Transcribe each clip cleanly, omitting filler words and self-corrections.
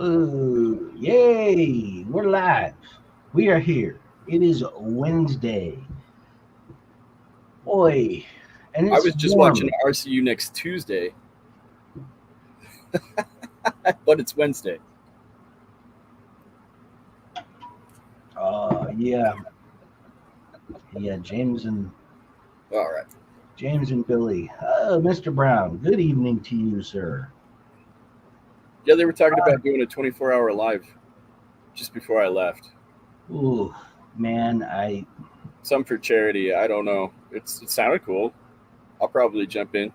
Ooh, yay! We're live. We are here. It is Wednesday. Boy, and I it's was just watching warm. RCU next Tuesday, but it's Wednesday. Yeah, yeah. All right. James and Billy. Oh, Mr. Brown. Good evening to you, sir. Yeah, they were talking about doing a 24-hour live just before I left. Ooh, man. I Some for charity. I don't know. It sounded cool. I'll probably jump in.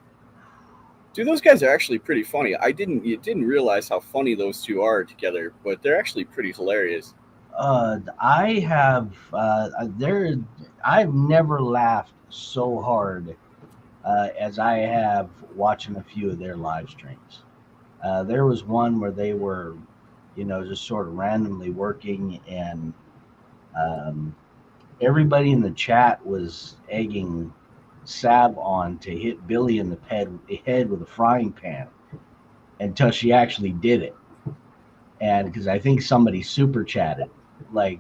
Dude, those guys are actually pretty funny. I didn't realize how funny those two are together, but they're actually pretty hilarious. I have there. I've never laughed so hard as I have watching a few of their live streams. There was one where they were, just sort of randomly working, and um, everybody in the chat was egging Sab on to hit Billy in the head with a frying pan until she actually did it. And because I think somebody super chatted, like,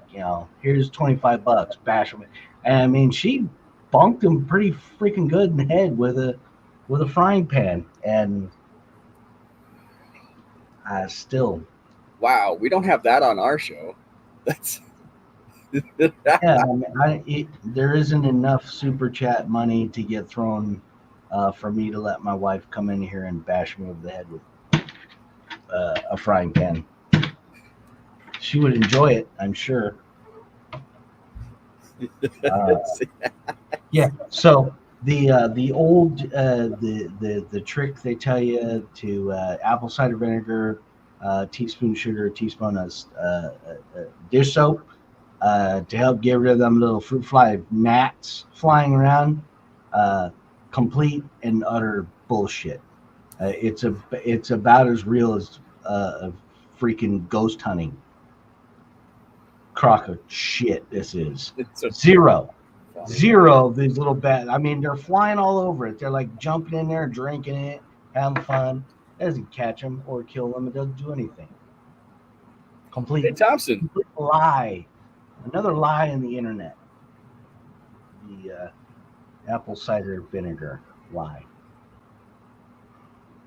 here's 25 bucks, bash him. And I mean, she bunked him pretty freaking good in the head with a frying pan, and still. Wow, we don't have that on our show. That's Yeah, I mean, there isn't enough super chat money to get thrown for me to let my wife come in here and bash me over the head with a frying pan. She would enjoy it, I'm sure. Uh, yeah. So the old the trick they tell you to apple cider vinegar, teaspoon sugar, teaspoon of dish soap to help get rid of them little fruit fly gnats flying around. Uh, Complete and utter bullshit. It's about as real as a freaking ghost hunting crock of shit. This is it's so zero, funny. zero of these little bats. I mean, they're flying all over it. They're like jumping in there, drinking it, having fun. It doesn't catch them or kill them. It doesn't do anything. Hey, Complete, Thompson. complete lie. Another lie in the internet. The apple cider vinegar lie.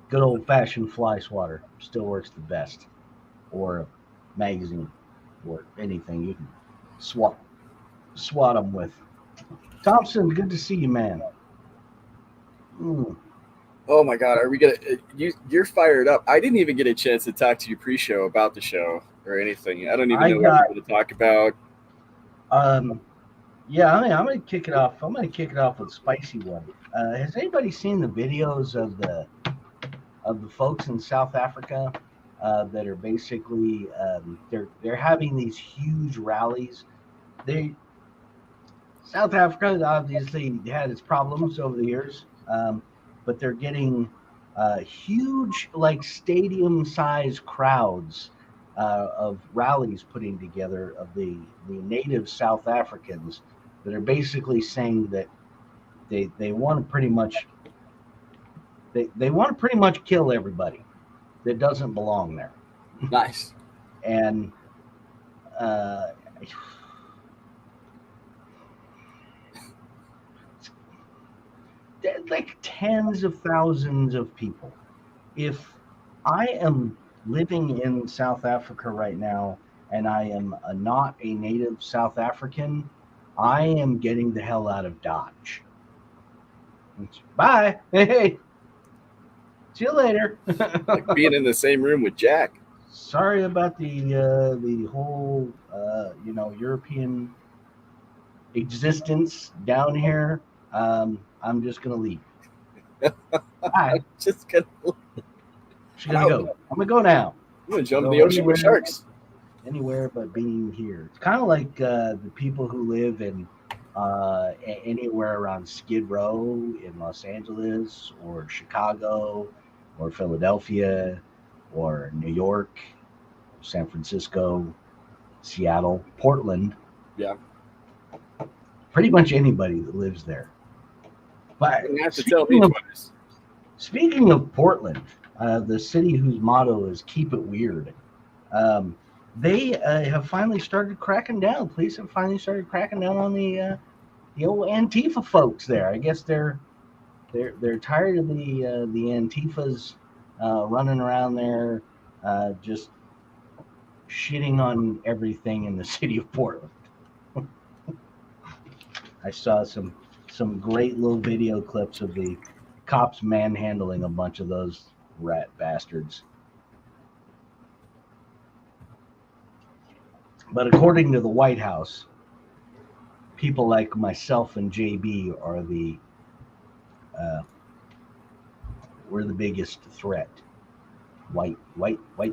Good old fashioned fly swatter still works the best. Or a magazine or anything you can swat swat them with. Thompson, good to see you, man. Mm. Oh my God, are we gonna? You're fired up. I didn't even get a chance to talk to you pre-show about the show or anything. I don't even I know what got you're going to talk about. um yeah, I'm gonna kick it off. I'm gonna kick it off with a spicy one. Has anybody seen the videos of the folks in South Africa that are basically they're having these huge rallies? They South Africa obviously had its problems over the years, but they're getting huge, like stadium-sized crowds of rallies putting together of the native South Africans that are basically saying that they want to pretty much they want to pretty much kill everybody that doesn't belong there, Nice. and uh, like tens of thousands of people. If I am living in South Africa right now and I am not a native South African, I am getting the hell out of Dodge. Bye. Hey, see you later. Like being in the same room with Jack. Sorry about the whole European existence down here. I'm just gonna leave. Bye. Just gonna, Just I'm gonna out. go. I'm gonna go now. I'm gonna jump in the Go ocean with sharks. anywhere but being here. It's kind of like the people who live in anywhere around Skid Row in Los Angeles or Chicago or Philadelphia or New York, San Francisco, Seattle, Portland. Yeah. Pretty much anybody that lives there. But You didn't have to tell me twice. speaking of Portland, the city whose motto is "Keep It Weird." They have finally started cracking down. Police have finally started cracking down on the old Antifa folks there. I guess they're tired of the Antifas running around there just shitting on everything in the city of Portland. I saw some great little video clips of the cops manhandling a bunch of those rat bastards. But according to the White House, people like myself and JB are we're the biggest threat. White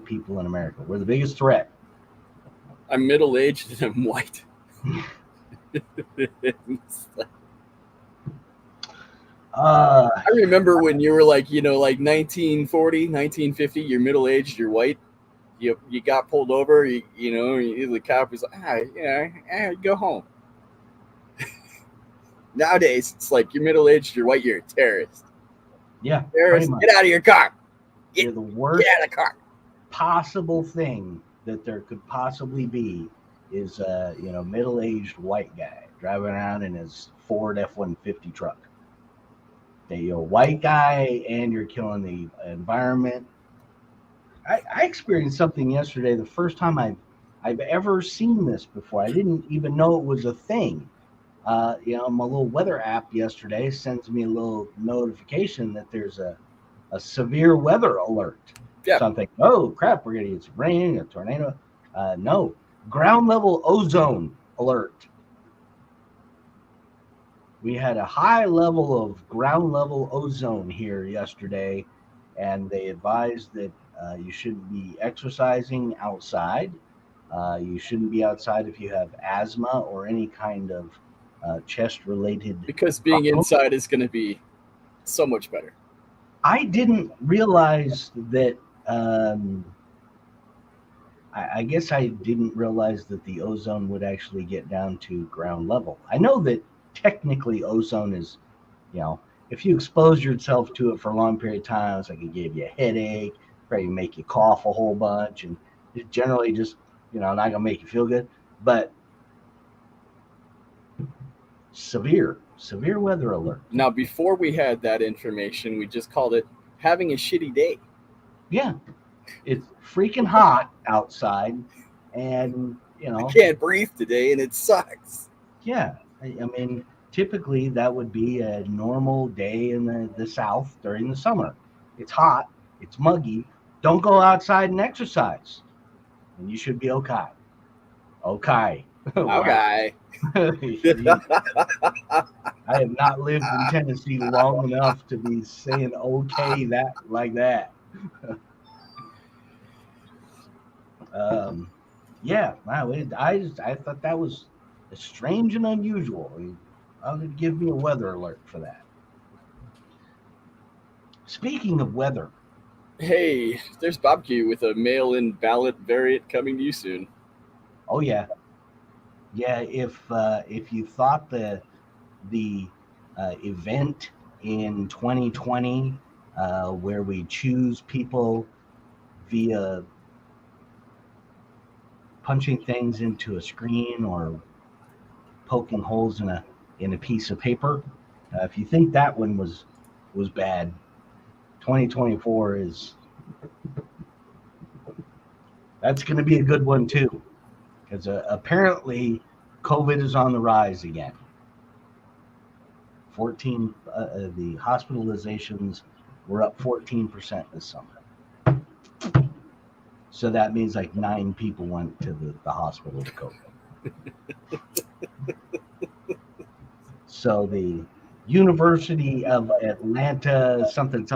people in America. We're the biggest threat. I'm middle-aged and I'm white. I remember when you were like, like 1940, 1950, you're middle-aged, you're white. You got pulled over, the cop was like, go home. Nowadays, it's like you're middle-aged, you're white, you're a terrorist. Yeah. Terrorist, get out of your car. You're the worst get out of the car. Possible thing that there could possibly be is middle-aged white guy driving around in his Ford F-150 truck. You're a white guy and you're killing the environment. I experienced something yesterday, the first time I've ever seen this before. I didn't even know it was a thing. My little weather app yesterday sends me a little notification that there's a severe weather alert. Yeah. Something. Oh crap! We're gonna get some rain, a tornado. No, ground level ozone alert. We had a high level of ground level ozone here yesterday, and they advised that you shouldn't be exercising outside. You shouldn't be outside if you have asthma or any kind of chest-related. Because being inside is going to be so much better. I didn't realize that. I guess I didn't realize that the ozone would actually get down to ground level. I know that technically ozone is, if you expose yourself to it for a long period of time, it's like it gave you a headache, probably make you cough a whole bunch, and it's generally just, not gonna make you feel good. But severe weather alert. Now, before we had that information, we just called it having a shitty day. Yeah, it's freaking hot outside, and I can't breathe today, and it sucks. Yeah, I mean, typically that would be a normal day in the South during the summer. It's hot, it's muggy. Don't go outside and exercise, and you should be okay. Okay. Okay. I have not lived in Tennessee long enough to be saying okay that like that. Yeah, wow. I thought that was strange and unusual. I would give me a weather alert for that. Speaking of weather, hey, there's Bobke with a mail-in ballot variant coming to you soon. Oh yeah. If you thought the event in 2020 where we choose people via punching things into a screen or poking holes in a piece of paper, if you think that one was bad, 2024 that's going to be a good one too. Because apparently COVID is on the rise again. The hospitalizations were up 14% this summer. So that means like 9 people went to the hospital with COVID. So the University of Atlanta, something,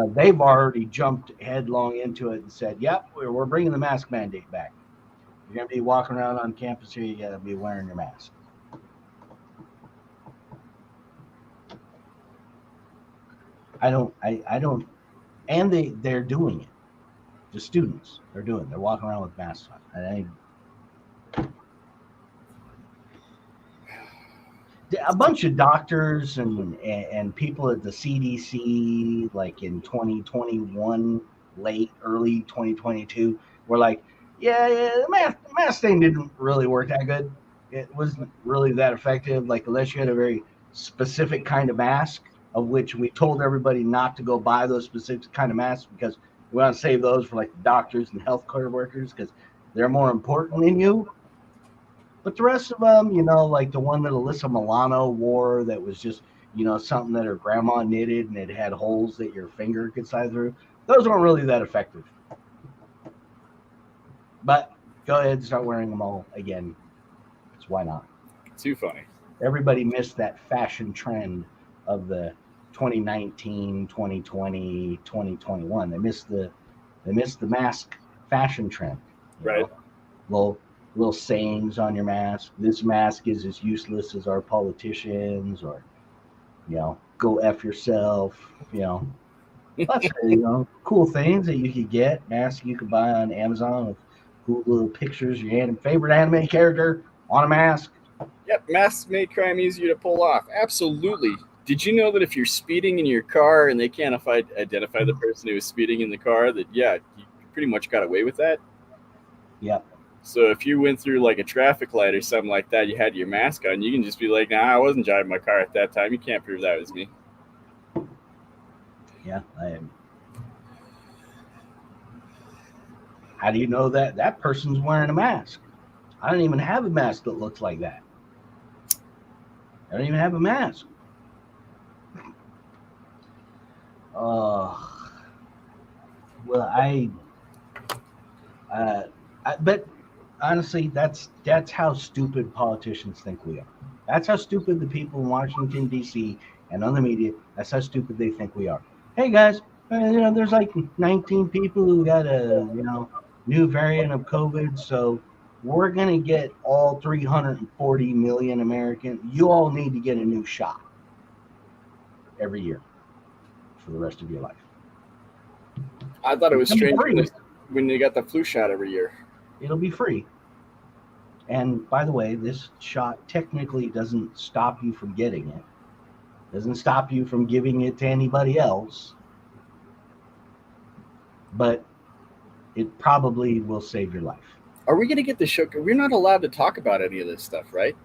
they've already jumped headlong into it and said, yep, we're bringing the mask mandate back. You're going to be walking around on campus here, you got to be wearing your mask. I don't, and they're doing it. The students are doing it. They're walking around with masks on. A bunch of doctors and people at the CDC, like in 2021, early 2022, were like, yeah, the mask thing didn't really work that good. It wasn't really that effective. Like unless you had a very specific kind of mask, of which we told everybody not to go buy those specific kind of masks because we want to save those for like the doctors and healthcare workers because they're more important than you. But the rest of them, like the one that Alyssa Milano wore that was just, something that her grandma knitted and it had holes that your finger could slide through, those weren't really that effective. But go ahead and start wearing them all again. Because why not? Too funny. Everybody missed that fashion trend of the 2019, 2020, 2021. They missed the mask fashion trend. Right. Little sayings on your mask. This mask is as useless as our politicians, or go F yourself. Lots of cool things that you could get. Masks you could buy on Amazon with cool little pictures of your favorite anime character on a mask. Yep, masks make crime easier to pull off. Absolutely. Did you know that if you're speeding in your car and they can't identify the person who was speeding in the car, that you pretty much got away with that? Yep. So if you went through like a traffic light or something like that, you had your mask on, you can just be like, nah, I wasn't driving my car at that time. You can't prove that was me. Yeah, I am. How do you know that person's wearing a mask? I don't even have a mask that looks like that. I don't even have a mask. But honestly, that's how stupid politicians think we are. That's how stupid the people in Washington, D.C. and on the media, that's how stupid they think we are. Hey, guys, there's like 19 people who got a, new variant of COVID, so we're going to get all 340 million Americans. You all need to get a new shot every year for the rest of your life. I thought it was strange when they got the flu shot every year. It'll be free. And by the way, this shot technically doesn't stop you from getting it. Doesn't stop you from giving it to anybody else. But it probably will save your life. Are we going to get the show? We're not allowed to talk about any of this stuff, right?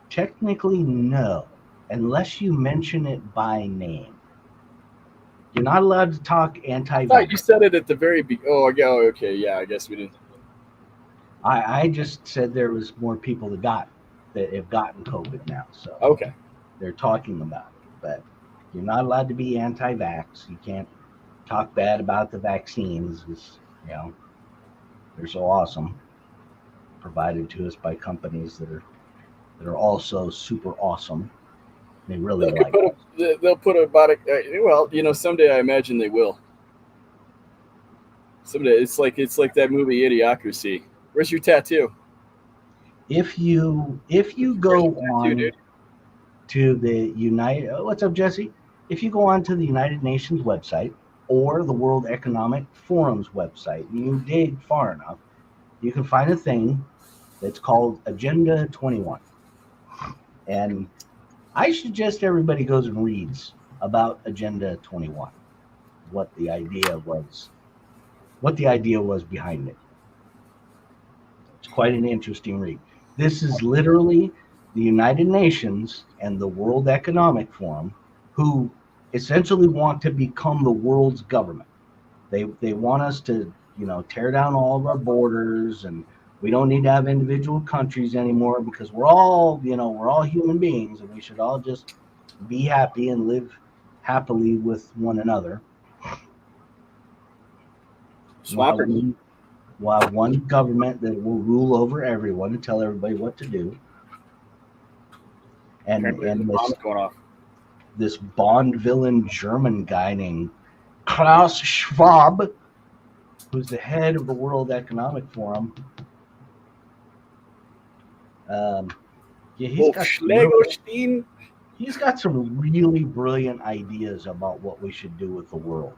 Technically, no. Unless you mention it by name. You're not allowed to talk anti-vax. Oh, you said it at the very beginning. Oh, yeah, okay. Yeah, I guess we didn't. I just said there was more people that have gotten COVID now. So okay, they're talking about it. But you're not allowed to be anti-vax. You can't talk bad about the vaccines. They're so awesome. Provided to us by companies that are also super awesome. They really they'll put about it. Well, someday I imagine they will. Someday it's like that movie Idiocracy. Where's your tattoo? If you go on to the what's up, Jesse? If you go on to the United Nations website or the World Economic Forum's website, and you dig far enough, you can find a thing that's called Agenda 21. And I suggest everybody goes and reads about Agenda 21, what the idea was behind it. It's quite an interesting read. This is literally the United Nations and the World Economic Forum who essentially want to become the world's government. They want us to, tear down all of our borders, and we don't need to have individual countries anymore because we're all human beings, and we should all just be happy and live happily with one another. We'll have one government that will rule over everyone and tell everybody what to do. And this Bond villain German guy named Klaus Schwab, who's the head of the World Economic Forum. He's got some really brilliant ideas about what we should do with the world.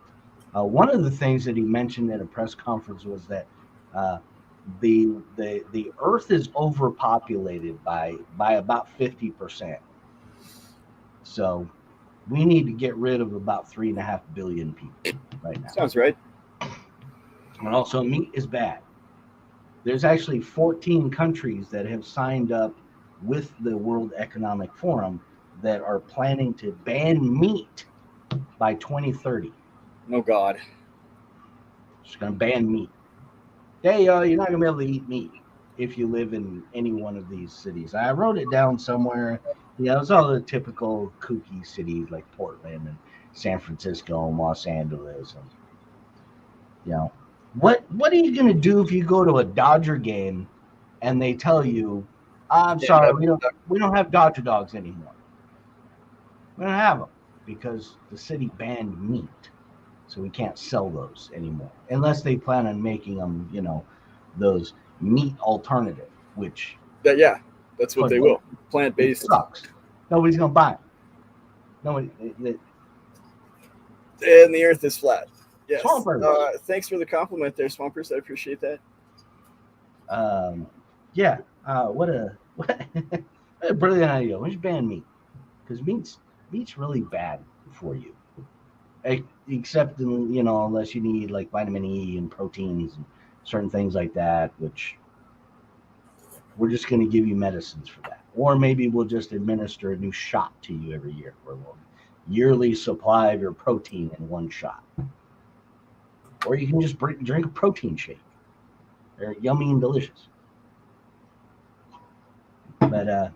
One of the things that he mentioned at a press conference was that the Earth is overpopulated by about 50%. So we need to get rid of about 3.5 billion people right now. Sounds right. And also, meat is bad. there's actually 14 countries that have signed up with the World Economic Forum that are planning to ban meat by 2030. Oh God. It's going to ban meat. Hey, you're not going to be able to eat meat if you live in any one of these cities. I wrote it down somewhere. It's all the typical kooky cities like Portland and San Francisco and Los Angeles. And, what are you going to do if you go to a Dodger game and they tell you, I'm sorry, we don't have Dodger dogs anymore. We don't have them because the city banned meat. So we can't sell those anymore unless they plan on making them, those meat alternative, which that's what they will. Plant-based sucks. Nobody's gonna buy it. Nobody. And the Earth is flat. Yes. Swampers. Thanks for the compliment there, Swampers. I appreciate that. Yeah. What a brilliant idea. We should ban meat because meat's really bad for you. Except unless you need like vitamin E and proteins and certain things like that, which we're just going to give you medicines for that. Or maybe we'll just administer a new shot to you every year for a yearly supply of your protein in one shot. Or you can just drink a protein shake. They're yummy and delicious. But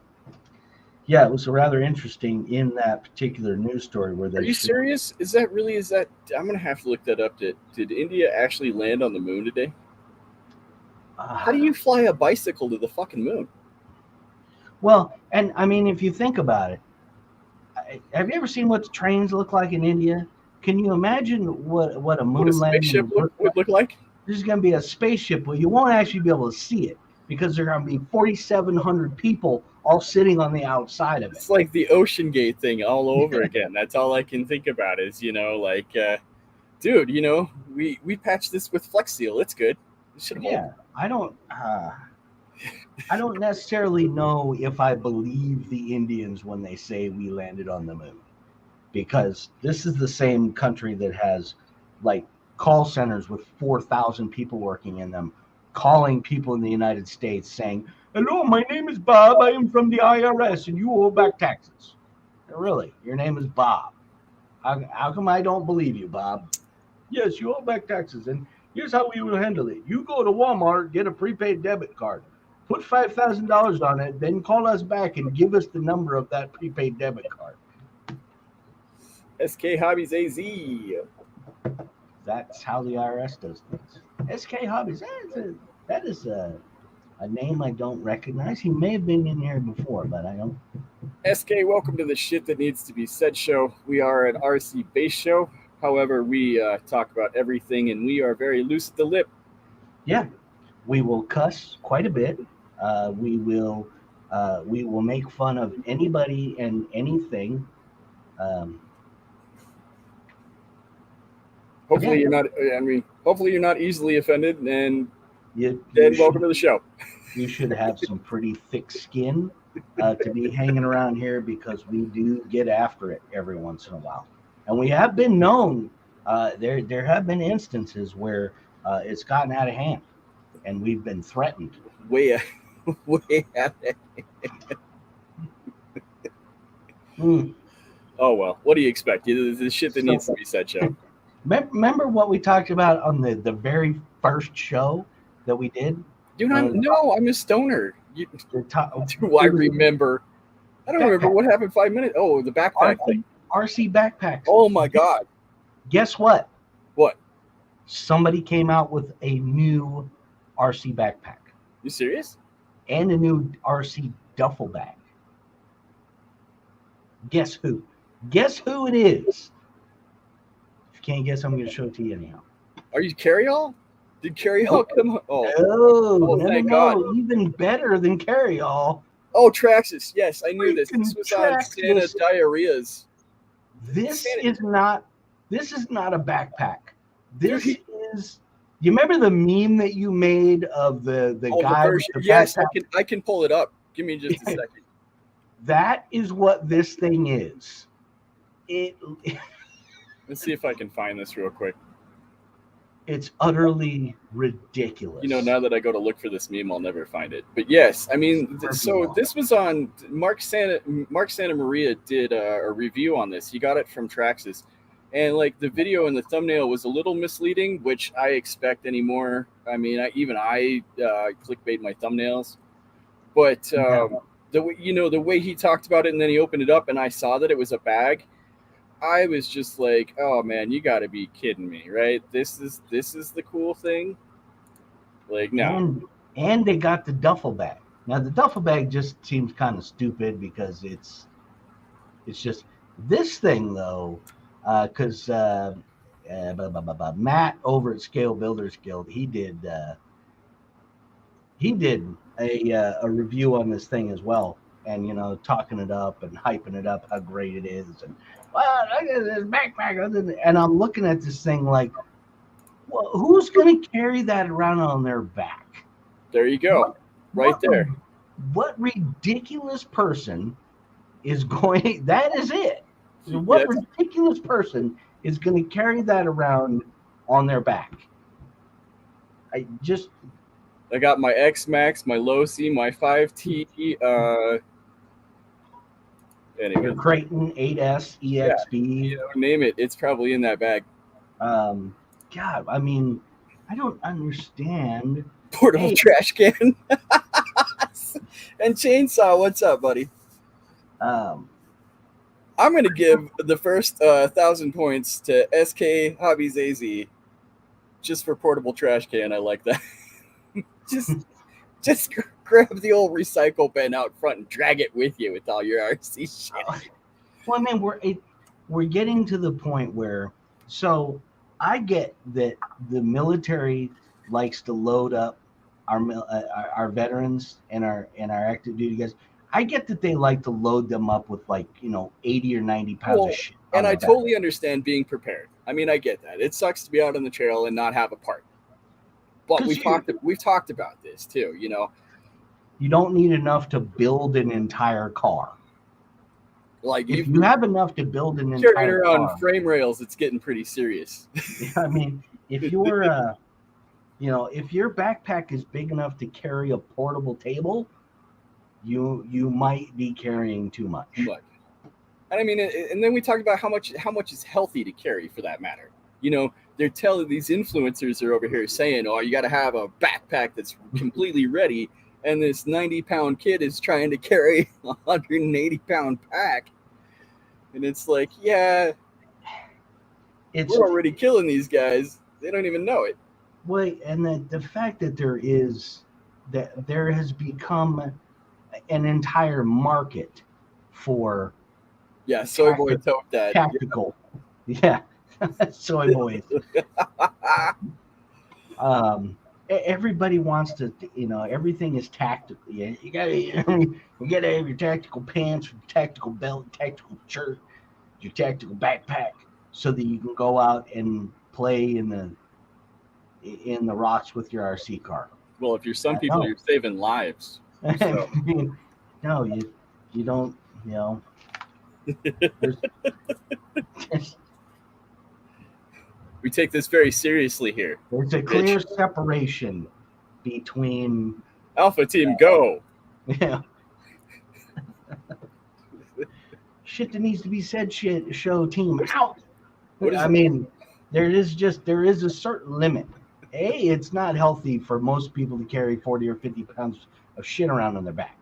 yeah, it was rather interesting in that particular news story where they. Are you serious? Is that? I'm gonna have to look that up. Did India actually land on the moon today? How do you fly a bicycle to the fucking moon? Well, and I mean, if you think about it, have you ever seen what trains look like in India? Can you imagine what a moon landing would look like? This is going to be a spaceship, but you won't actually be able to see it because there are going to be 4,700 people all sitting on the outside of it. It's like the Ocean Gate thing all over again. That's all I can think about is, dude, we patched this with Flex Seal. It's good. I don't necessarily know if I believe the Indians when they say we landed on the moon, because this is the same country that has like call centers with 4,000 people working in them, calling people in the United States saying, "Hello, my name is Bob. I am from the IRS, and you owe back taxes." Really? Your name is Bob? How come I don't believe you, Bob? Yes, you owe back taxes, and here's how we will handle it. You go to Walmart, get a prepaid debit card, put $5,000 on it, then call us back and give us the number of that prepaid debit card. SK Hobbies AZ. That's how the IRS does things. SK Hobbies, that is a name I don't recognize. He may have been in here before, but I don't. SK, welcome to the Shit That Needs to Be Said show. We are an RC based show. However, we talk about everything, and we are very loose at the lip. Yeah, we will cuss quite a bit. We will make fun of anybody and anything. Hopefully you're not. Hopefully you're not easily offended, and welcome to the show. You should have some pretty thick skin to be hanging around here, because we do get after it every once in a while, and we have been known. There have been instances where it's gotten out of hand, and we've been threatened. Way out of hand. Oh well, what do you expect? The shit that needs to be said show. Remember what we talked about on the very first show that we did? Dude, I'm a stoner. Do I remember? I don't remember what happened 5 minutes. Oh, the backpack thing. RC backpacks. Oh my God. Guess what? What? Somebody came out with a new RC backpack. You serious? And a new RC duffel bag. Guess who? Guess who it is? If you can't guess, I'm going to show it to you anyhow. Are you Carry All? Did Carry All come on? Thank God. Even better than Carry All. Oh, Traxxas. Yes, I knew this. This was on Santa Diarrheas. This is not a backpack. This is. You remember the meme that you made of the guy? Yes, I can pull it up. Give me just a second. That is what this thing is. Let's see if I can find this real quick. It's utterly ridiculous. You know, now that I go to look for this meme, I'll never find it. But yes, I mean, so this was on Mark Santa Maria did a review on this. He got it from Traxxas, and like the video and the thumbnail was a little misleading, which I expect anymore. I mean, I clickbait my thumbnails, but the way, you know, the way he talked about it, and then he opened it up, and I saw that it was a bag. I was just like, oh man, you got to be kidding me, right? This is the cool thing. Like, no. And they got the duffel bag. Now the duffel bag just seems kind of stupid because it's just this thing though, because Matt over at Scale Builders Guild, he did a review on this thing as well, and you know, talking it up and hyping it up how great it is, and well, look at this backpack, and I'm looking at this thing like, well, who's going to carry that around on their back? There you go. There. What ridiculous person is going? That is it. What ridiculous person is going to carry that around on their back? I got my X Max, my Losi, my 5T. Anyway, your Creighton 8S EXB. You know, name it. It's probably in that bag. God, I mean, I don't understand. Portable trash can. And chainsaw. What's up, buddy? I'm going to give the first 1,000 points to SK Hobbies AZ just for portable trash can. I like that. just grab the old recycle bin out front and drag it with you with all your RC shit. Well, I mean, we're getting to the point where, so I get that the military likes to load up our veterans and our active duty guys. I get that they like to load them up with, like, you know, 80 or 90 pounds of shit. And I totally understand being prepared. I mean, I get that. It sucks to be out on the trail and not have a part. But we've talked about this too, you know. You don't need enough to build an entire car. Like, if you have enough to build an entire car on frame rails, it's getting pretty serious. I mean, if you're you know, if your backpack is big enough to carry a portable table, you might be carrying too much. And I mean, and then we talked about how much is healthy to carry, for that matter. You know, they're telling, these influencers are over here saying, oh, you got to have a backpack that's completely ready. And this 90-pound kid is trying to carry a 180-pound pack. And it's like, yeah, we're already killing these guys. They don't even know it. Well, and the fact that there has become an entire market for soy boy tote that tactical. Yeah. Soy boys. Everybody wants to, you know, everything is tactical. You gotta have your tactical pants, your tactical belt, tactical shirt, your tactical backpack, so that you can go out and play in the rocks with your RC car. Well, if you're some people, you're saving lives. So. No, you don't. You know. We take this very seriously here. There's a clear separation between Alpha Team Go. Yeah. Shit that needs to be said. Show team out. I mean, there is a certain limit. It's not healthy for most people to carry 40 or 50 pounds of shit around on their back.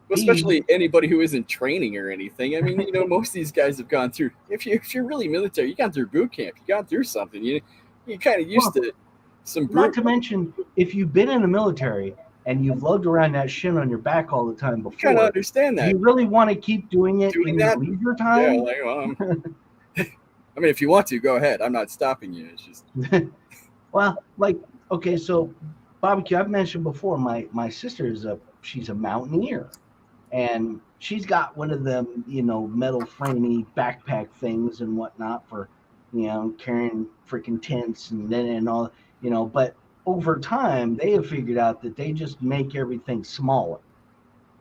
Especially anybody who isn't training or anything. I mean, you know, most of these guys have gone through, if you're really military, you've gone through boot camp, you've gone through something. You're kind of used to some brute. Not to mention, if you've been in the military and you've lugged around that shit on your back all the time before, you kind of understand that. You really want to keep doing it in your leisure time? Yeah, I mean, if you want to, go ahead. I'm not stopping you. It's just well, like, okay, so barbecue. I've mentioned before. My sister she's a mountaineer, and she's got one of them, you know, metal framey backpack things and whatnot for, you know, carrying freaking tents and all, you know. But over time, they have figured out that they just make everything smaller,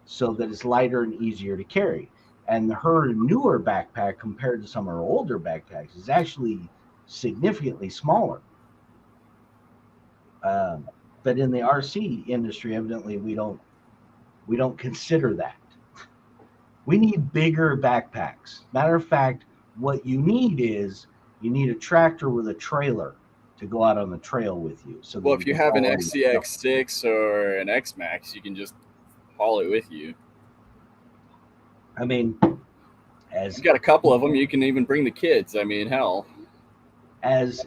so that it's lighter and easier to carry. And her newer backpack, compared to some of her older backpacks, is actually significantly smaller. But in the RC industry, evidently, we don't consider that. We need bigger backpacks. Matter of fact, what you need is you need a tractor with a trailer to go out on the trail with you. So Well, if you have an haul everything. XCX6 or an X-Max, you can just haul it with you. I mean, as You've got a couple of them, you can even bring the kids. I mean, hell. as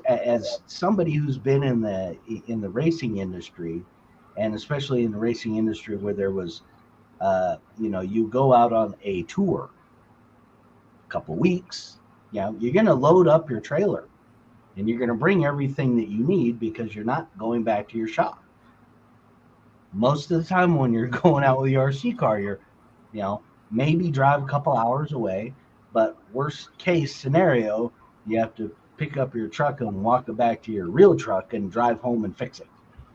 somebody who's been in the racing industry, and especially in the racing industry where there was, you go out on a tour, a couple weeks, you're going to load up your trailer, and you're going to bring everything that you need because you're not going back to your shop. Most of the time when you're going out with your RC car, you're, maybe drive a couple hours away, but worst case scenario, you have to pick up your truck and walk it back to your real truck and drive home and fix it.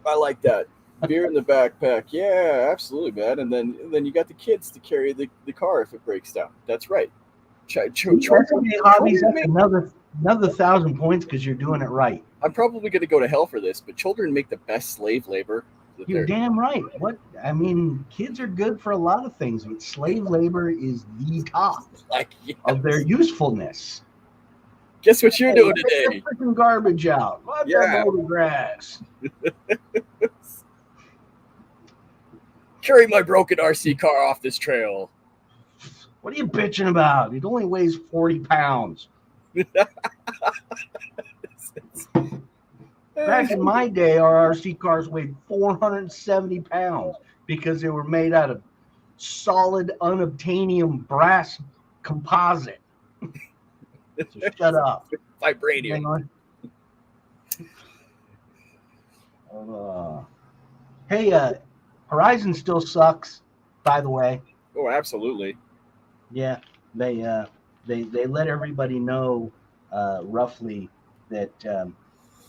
I like that. Beer in the backpack. Yeah, absolutely, man. And then you got the kids to carry the car if it breaks down. That's right. Hobbies, that's another 1,000 points because you're doing it right. I'm probably going to go to hell for this, but children make the best slave labor. You're damn right. Kids are good for a lot of things, but slave labor is the top of their usefulness. Guess what you're doing today? Get the freaking garbage out. Let them mow the grass. Carry my broken RC car off this trail. What are you bitching about? It only weighs 40 pounds. Back in my day, our RC cars weighed 470 pounds because they were made out of solid unobtainium brass composite. So shut up. Vibranium. Hey, Horizon still sucks, by the way. Oh, absolutely. Yeah, they let everybody know roughly that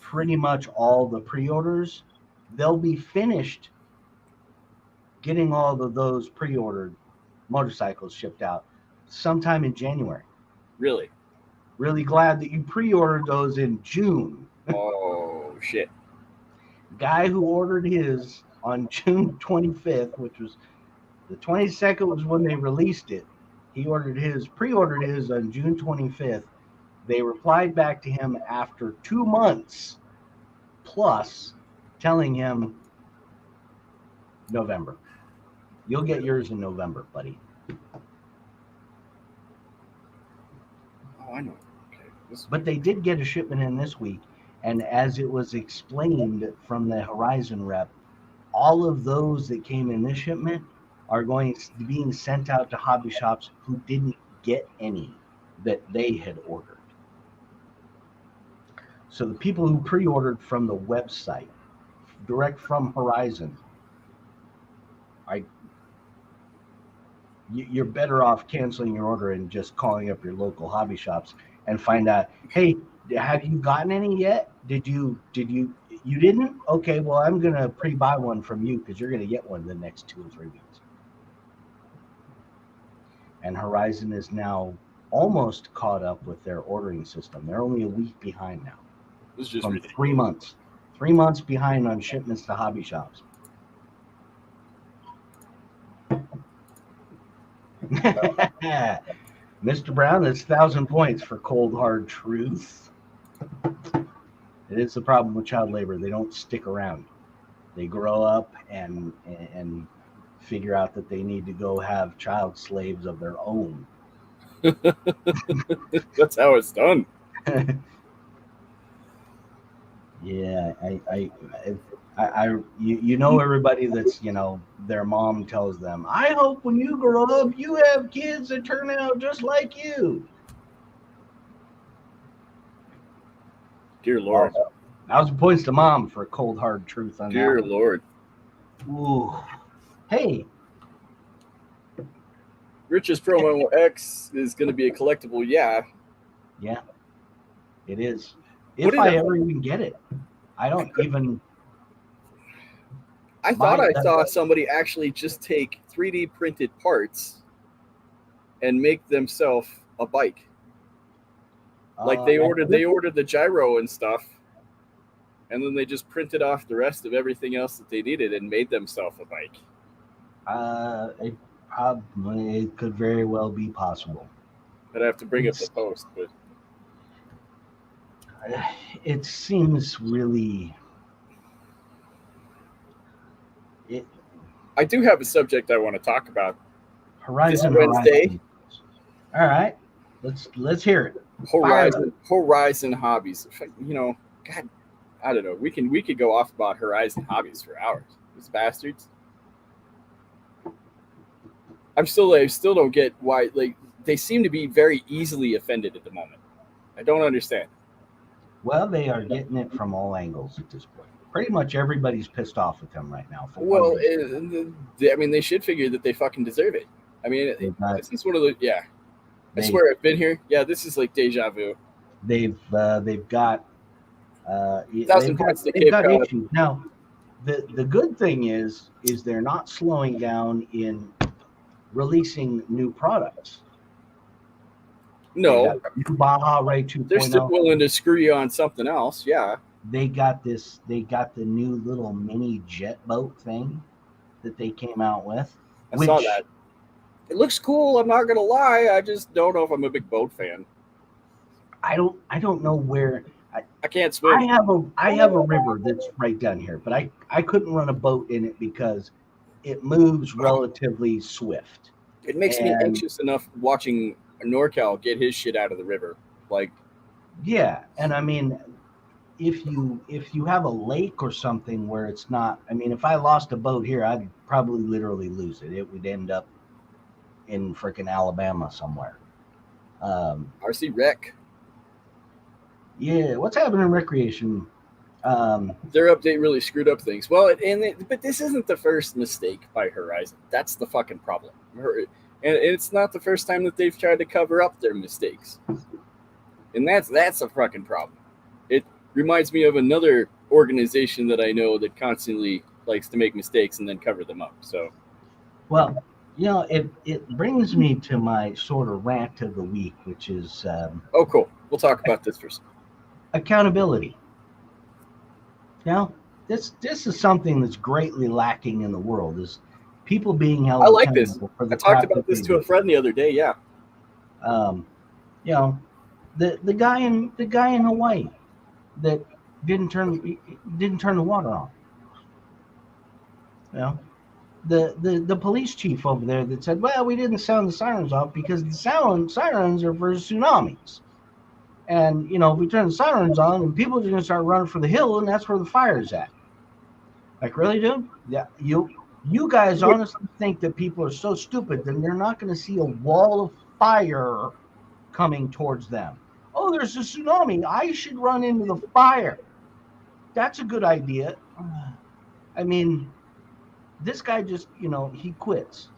pretty much all the pre-orders, they'll be finished getting all of those pre-ordered motorcycles shipped out sometime in January. Really? Really glad that you pre-ordered those in June. Oh, shit. Guy who ordered his on June 25th, which was the 22nd was when they released it. He pre-ordered his on June 25th. They replied back to him after 2 months plus telling him November. You'll get yours in November, buddy. Oh, I know. Okay. But they did get a shipment in this week, and as it was explained from the Horizon rep, all of those that came in this shipment are being sent out to hobby shops who didn't get any that they had ordered. So the people who pre-ordered from the website, direct from Horizon, you're better off canceling your order and just calling up your local hobby shops and find out, hey, have you gotten any yet? You didn't? Okay, well, I'm going to pre-buy one from you because you're going to get one in the next 2 or 3 weeks. And Horizon is now almost caught up with their ordering system. They're only a week behind now. This is just from ridiculous. 3 months. 3 months behind on shipments to hobby shops. Mr. Brown, it's 1,000 points for cold hard truth. It is the problem with child labor. They don't stick around. They grow up and figure out that they need to go have child slaves of their own. That's how it's done. Yeah, everybody that's, their mom tells them, I hope when you grow up, you have kids that turn out just like you. Dear Lord. 1,000 points to mom for a cold, hard truth on Dear that. Lord. Ooh. Hey. Rich's Promo X is going to be a collectible, yeah. Yeah, it is. If I ever even get it. I don't even... I thought I saw somebody actually just take 3D printed parts and make themselves a bike. Like they Like, ordered the gyro and stuff, and then they just printed off the rest of everything else that they needed and made themselves a bike. it could very well be possible. I'd have to bring up the post, but It seems really. I do have a subject I want to talk about. Horizon. This Wednesday. All right, let's hear it. Horizon hobbies. You know, God, I don't know. We could go off about Horizon hobbies for hours. These bastards. I still don't get why. Like, they seem to be very easily offended at the moment. I don't understand. Well, they are getting it from all angles at this point. Pretty much everybody's pissed off with them right now. Well, I mean, they should figure that they fucking deserve it. I mean, this is one of the I swear I've been here. Yeah, this is like deja vu. They've got 1,000 points to they've Cape got Cod. issues. Now, the good thing is they're not slowing down in releasing new products. No, new Baja Ray 2.0. They're still willing to screw you on something else. Yeah. They got the new little mini jet boat thing that they came out with. I saw that. It looks cool. I'm not gonna lie. I just don't know if I'm a big boat fan. I don't know where. I can't swim. I have a river that's right down here, but I couldn't run a boat in it because it moves relatively swift. It makes me anxious enough watching NorCal get his shit out of the river. Like, yeah, and I mean, if you have a lake or something where it's not, I mean, if I lost a boat here, I'd probably literally lose it. It would end up in freaking Alabama somewhere. RC Rec. Yeah, what's happening in recreation? Their update really screwed up things. Well, but this isn't the first mistake by Horizon. That's the fucking problem. And it's not the first time that they've tried to cover up their mistakes. And that's a fucking problem. It reminds me of another organization that I know that constantly likes to make mistakes and then cover them up. So, well, you know, it brings me to my sort of rant of the week, which is oh, cool. We'll talk about this first. Accountability. Now, this is something that's greatly lacking in the world. Is people being held. I like this. I talked about this to a friend the other day. Yeah. You know, the guy in Hawaii that didn't turn the water on. You know, the police chief over there that said, well, we didn't sound the sirens off because the sirens are for tsunamis. And, you know, if we turn the sirens on and people are going to start running for the hill, and that's where the fire's at. Like, really, dude? Yeah, you guys honestly think that people are so stupid that they're not going to see a wall of fire coming towards them. Oh, there's a tsunami. I should run into the fire. That's a good idea. I mean, this guy just, you know, he quits.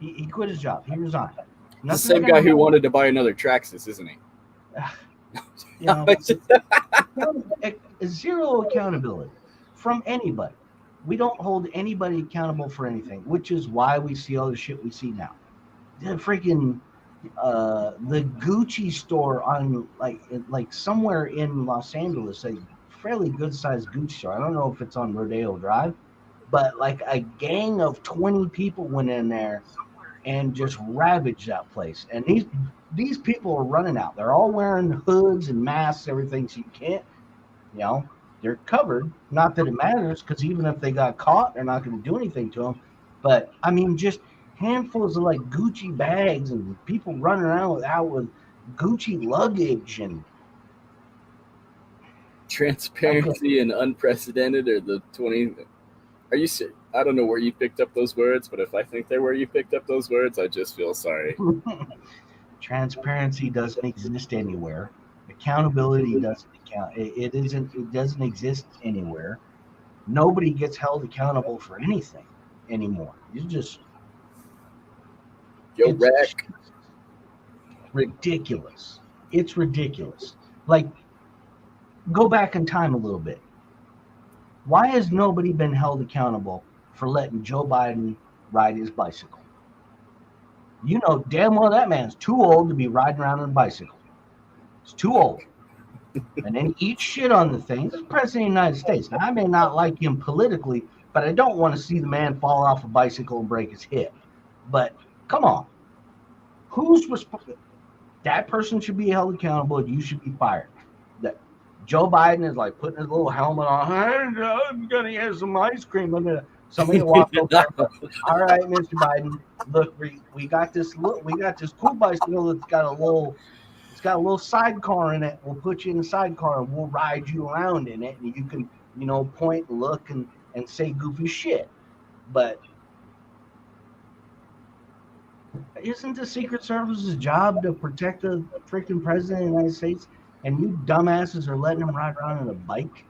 He quit his job. He resigned. The same guy who wanted to buy another Traxxas, isn't he? You know, zero accountability from anybody. We don't hold anybody accountable for anything, which is why we see all the shit we see now. The freaking the Gucci store on like somewhere in Los Angeles, a fairly good sized Gucci store. I don't know if it's on Rodeo Drive, but like a gang of 20 people went in there and just ravaged that place. And these people are running out. They're all wearing hoods and masks, everything. So you can't, you know, they're covered. Not that it matters, because even if they got caught, they're not going to do anything to them. But I mean, just handfuls of like Gucci bags and people running around with Gucci luggage and transparency and unprecedented are the 20. Are you serious? I don't know where you picked up those words, but if I think they're where you picked up those words, I just feel sorry. Transparency doesn't exist anywhere. Accountability doesn't account. It doesn't exist anywhere. Nobody gets held accountable for anything anymore. You just ridiculous. It's ridiculous. Like, go back in time a little bit. Why has nobody been held accountable for letting Joe Biden ride his bicycle? You know damn well that man's too old to be riding around on a bicycle. He's too old. And then he eats shit on the thing. He's the president of the United States. Now, I may not like him politically, but I don't want to see the man fall off a bicycle and break his hip. But come on. Who's responsible? That person should be held accountable, and you should be fired. That Joe Biden is like putting his little helmet on. I'm gonna get some ice cream. Somebody walked over. All right, Mr. Biden. Look, we got this. Look, we got this cool bicycle that's got a little sidecar in it. We'll put you in the sidecar and we'll ride you around in it, and you can, point and look and say goofy shit. But isn't the Secret Service's job to protect the freaking president of the United States? And you dumbasses are letting him ride around on a bike?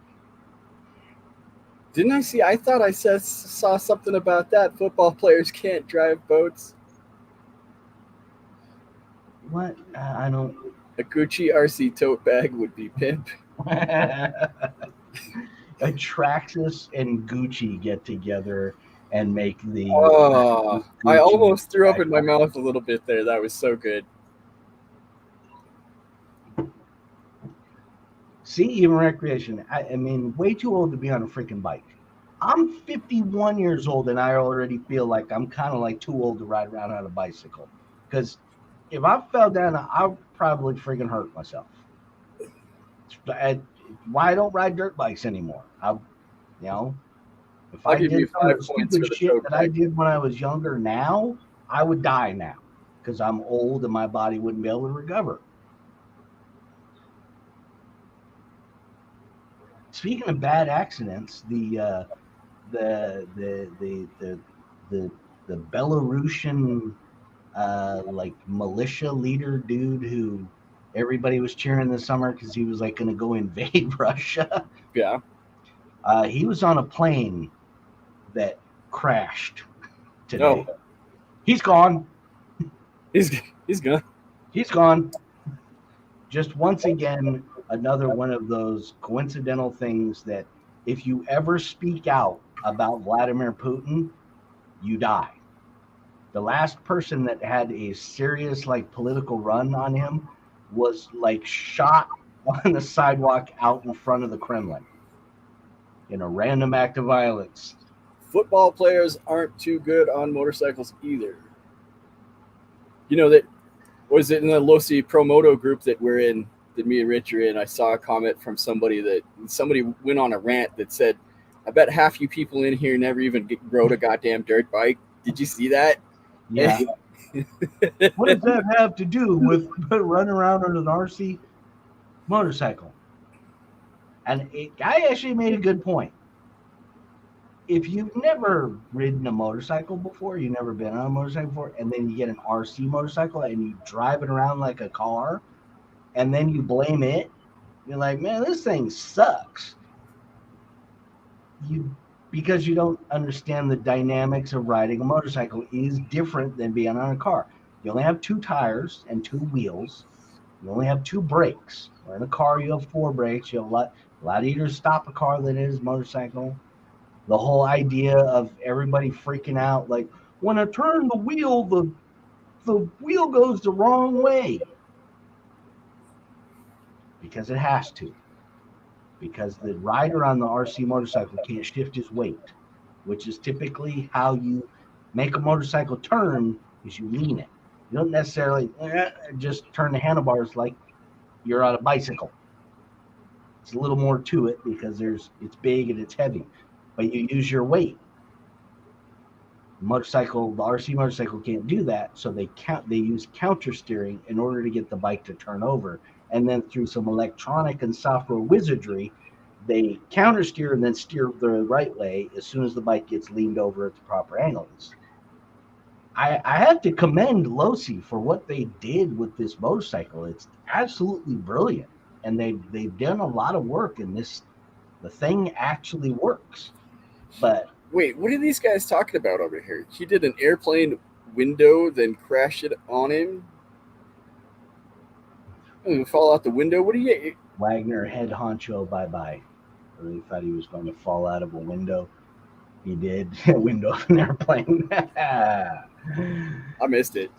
Didn't I see? I thought I saw something about that. Football players can't drive boats. What? I don't. A Gucci RC tote bag would be pimp. Traxxas and Gucci get together and make the. Oh, I almost threw up in my mouth a little bit there. That was so good. See, even recreation. I mean, way too old to be on a freaking bike. I'm 51 years old, and I already feel like I'm kind of like too old to ride around on a bicycle. Because if I fell down, I'd probably freaking hurt myself. Why I don't ride dirt bikes anymore? If I did some of the stupid shit that I did when I was younger now, I would die now because I'm old and my body wouldn't be able to recover. Speaking of bad accidents, the Belarusian militia leader dude who everybody was cheering this summer because he was like going to go invade Russia. Yeah. He was on a plane that crashed today. Oh. He's gone. He's gone. He's gone. Just once again, another one of those coincidental things that if you ever speak out about Vladimir Putin, you die. The last person that had a serious political run on him was shot on the sidewalk out in front of the Kremlin in a random act of violence. Football players aren't too good on motorcycles either. That was it in the Losi Promoto group that we're in, that me and Rich are in. I saw a comment from somebody went on a rant that said, I bet half you people in here never even rode a goddamn dirt bike. Did you see that? Yeah. What does that have to do with running around on an RC motorcycle? And I actually made a good point. If you've never ridden a motorcycle before, you've never been on a motorcycle before, and then you get an RC motorcycle and you drive it around like a car, and then you blame it, you're like, man, this thing sucks. Because you don't understand the dynamics of riding a motorcycle is different than being on a car. You only have 2 tires and 2 wheels. You only have 2 brakes. Or in a car, you have 4 brakes. You have a lot easier to stop a car than it is a motorcycle. The whole idea of everybody freaking out, like, when I turn the wheel, the wheel goes the wrong way. Because it has to. Because the rider on the RC motorcycle can't shift his weight, which is typically how you make a motorcycle turn, is you lean it. You don't necessarily just turn the handlebars like you're on a bicycle. It's a little more to it because it's big and it's heavy, but you use your weight. The RC motorcycle can't do that, so they use counter steering in order to get the bike to turn over. And then through some electronic and software wizardry, they counter steer and then steer the right way as soon as the bike gets leaned over at the proper angles. I have to commend Losi for what they did with this motorcycle. It's absolutely brilliant. And they've done a lot of work in this. The thing actually works. But wait, what are these guys talking about over here? He did an airplane window, then crashed it on him. Fall out the window. What do you? Wagner, head honcho, bye-bye. I really thought he was going to fall out of a window. He did. A window of an airplane. I missed it.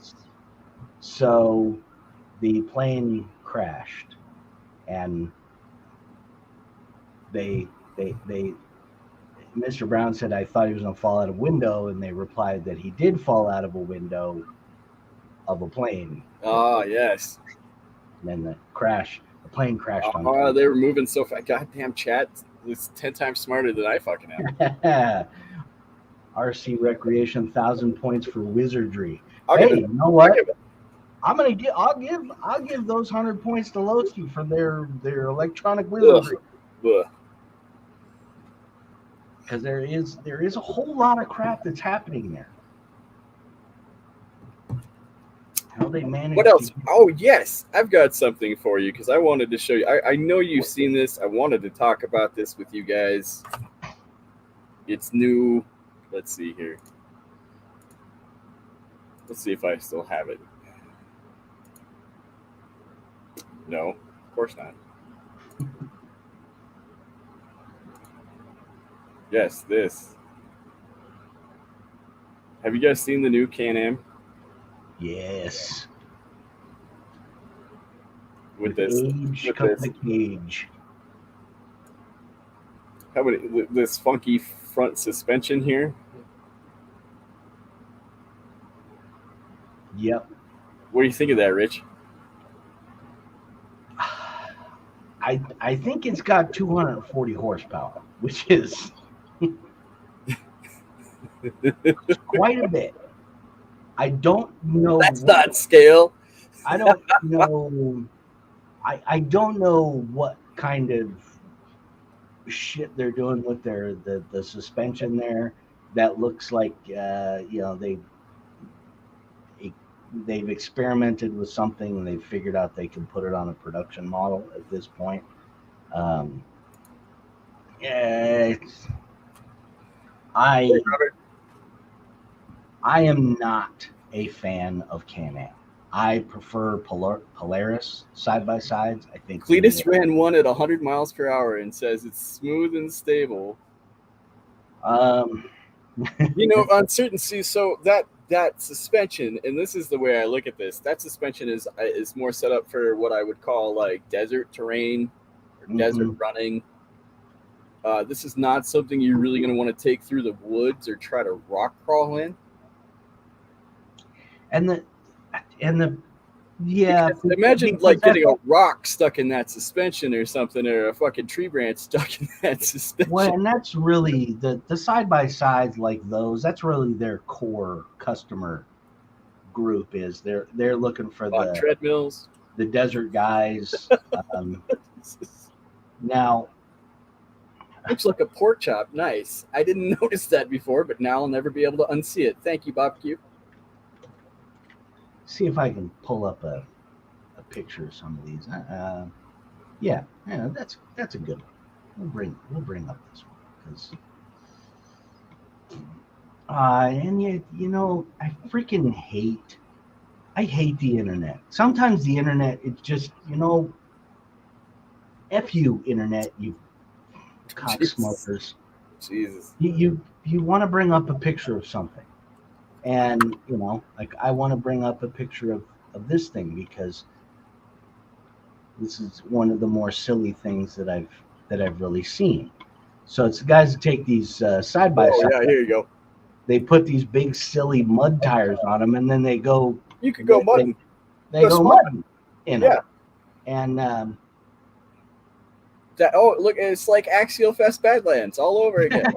So the plane crashed. and they Mr. Brown said, I thought he was going to fall out of a window, and they replied that he did fall out of a window of a plane. Oh, yes. And then the plane crashed on. Oh, they were moving so fast. Goddamn chat is 10 times smarter than I fucking am. RC Recreation, 1,000 points for wizardry. I'll Hey, give it. you know what? I'll give those 100 points to Loki for their electronic wizardry. Ugh. Because there is a whole lot of crap that's happening there. How they manage. What else? Oh, yes. I've got something for you because I wanted to show you. I know you've seen this. I wanted to talk about this with you guys. It's new. Let's see here. Let's see if I still have it. No, of course not. Yes, this. Have you guys seen the new Can-Am? Yes. With this. The cage. How about this funky front suspension here? Yep. What do you think of that, Rich? I think it's got 240 horsepower, which is quite a bit. I don't know. That's not scale. I don't know. I don't know what kind of shit they're doing with the suspension there. That looks like they've experimented with something and they've figured out they can put it on a production model at this point. I am not a fan of Can-Am. I prefer Polaris side-by-sides. I think Cletus ran one at 100 miles per hour and says it's smooth and stable. On certain seas, so that suspension, and this is the way I look at this, that suspension is more set up for what I would call like desert terrain or desert running. This is not something you're really going to want to take through the woods or try to rock crawl in. Imagine like getting a rock stuck in that suspension or something, or a fucking tree branch stuck in that suspension. Well, and that's really the side-by-sides like those. That's really their core customer group. Is they're looking for the treadmills, the desert guys. Now, looks like a pork chop. Nice. I didn't notice that before, but now I'll never be able to unsee it. Thank you, Barbecue. See if I can pull up a picture of some of these. Yeah, that's a good one. We'll bring up this one because and yet I freaking hate the internet. Sometimes the internet, it's just F you internet, you cock smokers. Jesus. You want to bring up a picture of something. And like I want to bring up a picture of this thing because this is one of the more silly things that I've really seen. So it's the guys that take these side by side. Yeah, here you go. They put these big silly mud tires on them, and then they go. You could go mudding. They go mudding in it. And look, it's like Axial Fest Badlands all over again.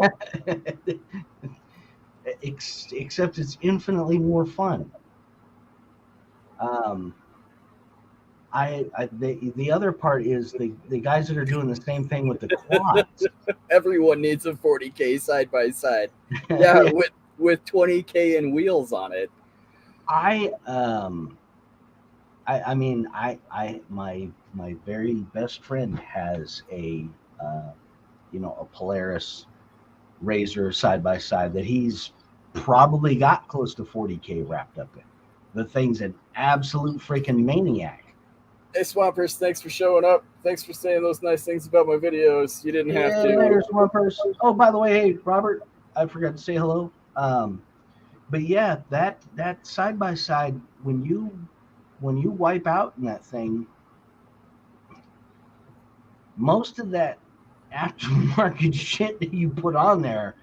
Except it's infinitely more fun. The other part is the guys that are doing the same thing with the quads. Everyone needs a 40K side by side. Yeah, with 20K and wheels on it. My very best friend has a Polaris Razor side by side that he's probably got close to 40K wrapped up in. The thing's an absolute freaking maniac. Hey Swampers, thanks for showing up. Thanks for saying those nice things about my videos. You didn't have to. Later, Swampers. Oh, by the way, hey Robert, I forgot to say hello. But yeah, that side by side, when you wipe out in that thing, most of that aftermarket shit that you put on there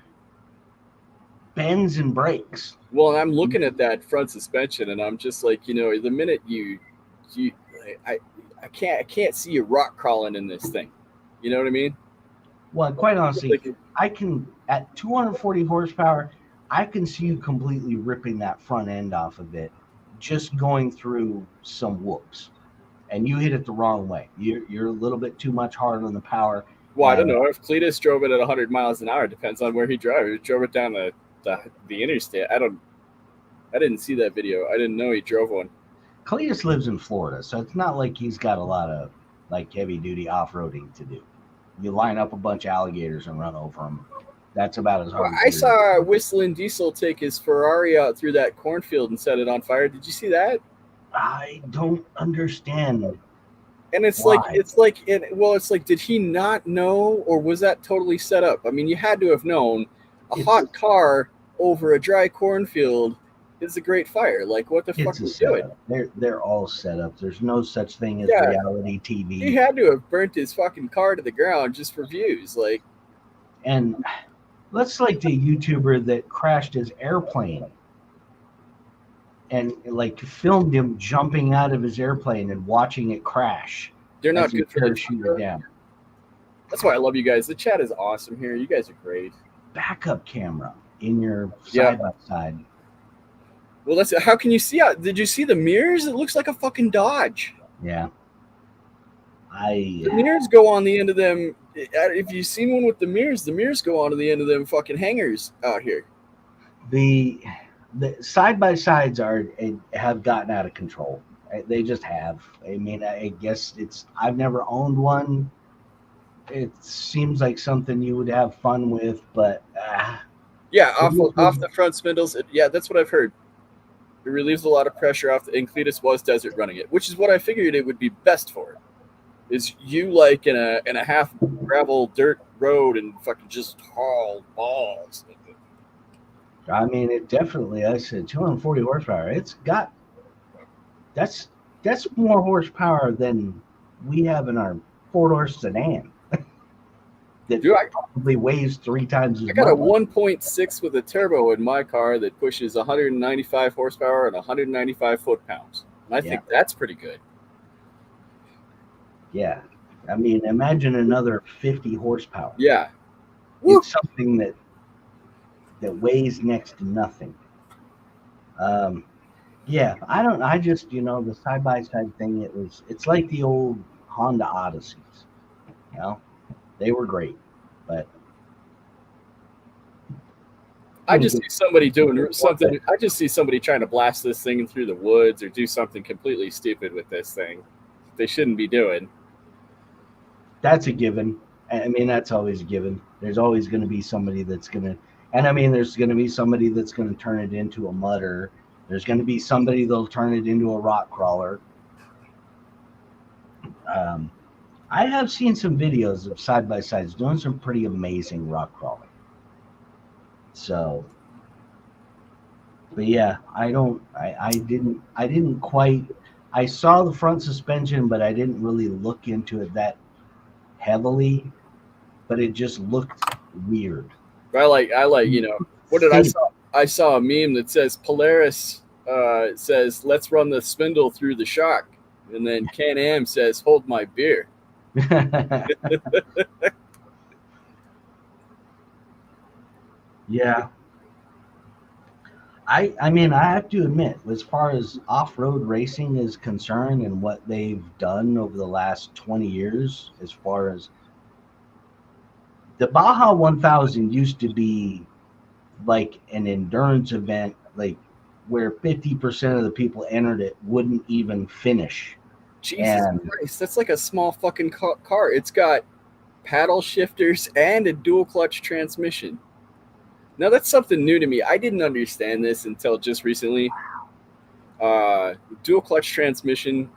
bends and breaks. Well, I'm looking at that front suspension, and I'm just like, the minute you, I can't see you rock crawling in this thing. You know what I mean? Well, quite honestly, Like, I can, at 240 horsepower, I can see you completely ripping that front end off of it, just going through some whoops. And you hit it the wrong way. You're a little bit too much hard on the power. well, I don't And know if Cletus drove it at 100 miles an hour. Depends on where he drove. He drove it down the interstate. I didn't see that video. I didn't know he drove one. Cletus lives in Florida, so it's not like he's got a lot of like heavy duty off roading to do. You line up a bunch of alligators and run over them. That's about as hard. Well, I saw Whistling Diesel take his Ferrari out through that cornfield and set it on fire. Did you see that? I don't understand. And it's Why? like, did he not know, or was that totally set up? I mean, you had to have known a hot car over a dry cornfield is a great fire. Like, what the fuck It's a was he doing? setup. They're all set up. There's no such thing as Yeah. reality TV. He had to have burnt his fucking car to the ground just for views. Like, And let's like the YouTuber that crashed his airplane and like filmed him jumping out of his airplane and watching it crash. they're not as he good for the parachuted down. That's why I love you guys. The chat is awesome here. You guys are great. Backup camera in your Yeah. side by side. Well, that's how can you see out? Did you see the mirrors? It looks like a fucking Dodge. Yeah. The mirrors go on the end of them. If you've seen one with the mirrors go on to the end of them fucking hangers out here. The side by sides have gotten out of control. They just have. I mean, I guess I've never owned one. It seems like something you would have fun with, but Yeah, off the front spindles. Yeah, that's what I've heard. It relieves a lot of pressure off. And Cletus was desert running it, which is what I figured it would be best for. Is you like in a half gravel dirt road and fucking just haul balls. I mean, it definitely. I said 240 horsepower. It's got that's more horsepower than we have in our 4-door sedan. That Dude, probably weighs 3 times as much. I got a 1.6 with a turbo in my car that pushes 195 horsepower and 195 foot-pounds. And I think that's pretty good. Yeah. I mean, imagine another 50 horsepower. Yeah. It's something that weighs next to nothing. Yeah, I just, the side-by-side thing, it's like the old Honda Odysseys. They were great, but I just see somebody doing something. I just see somebody trying to blast this thing through the woods or do something completely stupid with this thing they shouldn't be doing. That's a given. I mean, that's always a given. There's always going to be somebody that's going to, and I mean, there's going to be somebody that's going to turn it into a mudder. There's going to be somebody that'll turn it into a rock crawler. I have seen some videos of side-by-sides doing some pretty amazing rock crawling. So, but yeah, I didn't quite, I saw the front suspension, but I didn't really look into it that heavily, but it just looked weird. I like, what did I saw? I saw a meme that says Polaris says, let's run the spindle through the shock. And then Can-Am says, hold my beer. Yeah. I mean, I have to admit, as far as off-road racing is concerned and what they've done over the last 20 years, as far as the Baja 1000 used to be like an endurance event, like where 50% of the people entered it wouldn't even finish. Jesus Christ, that's like a small fucking car. It's got paddle shifters and a dual clutch transmission. Now that's something new to me. I didn't understand this until just recently. Dual clutch transmission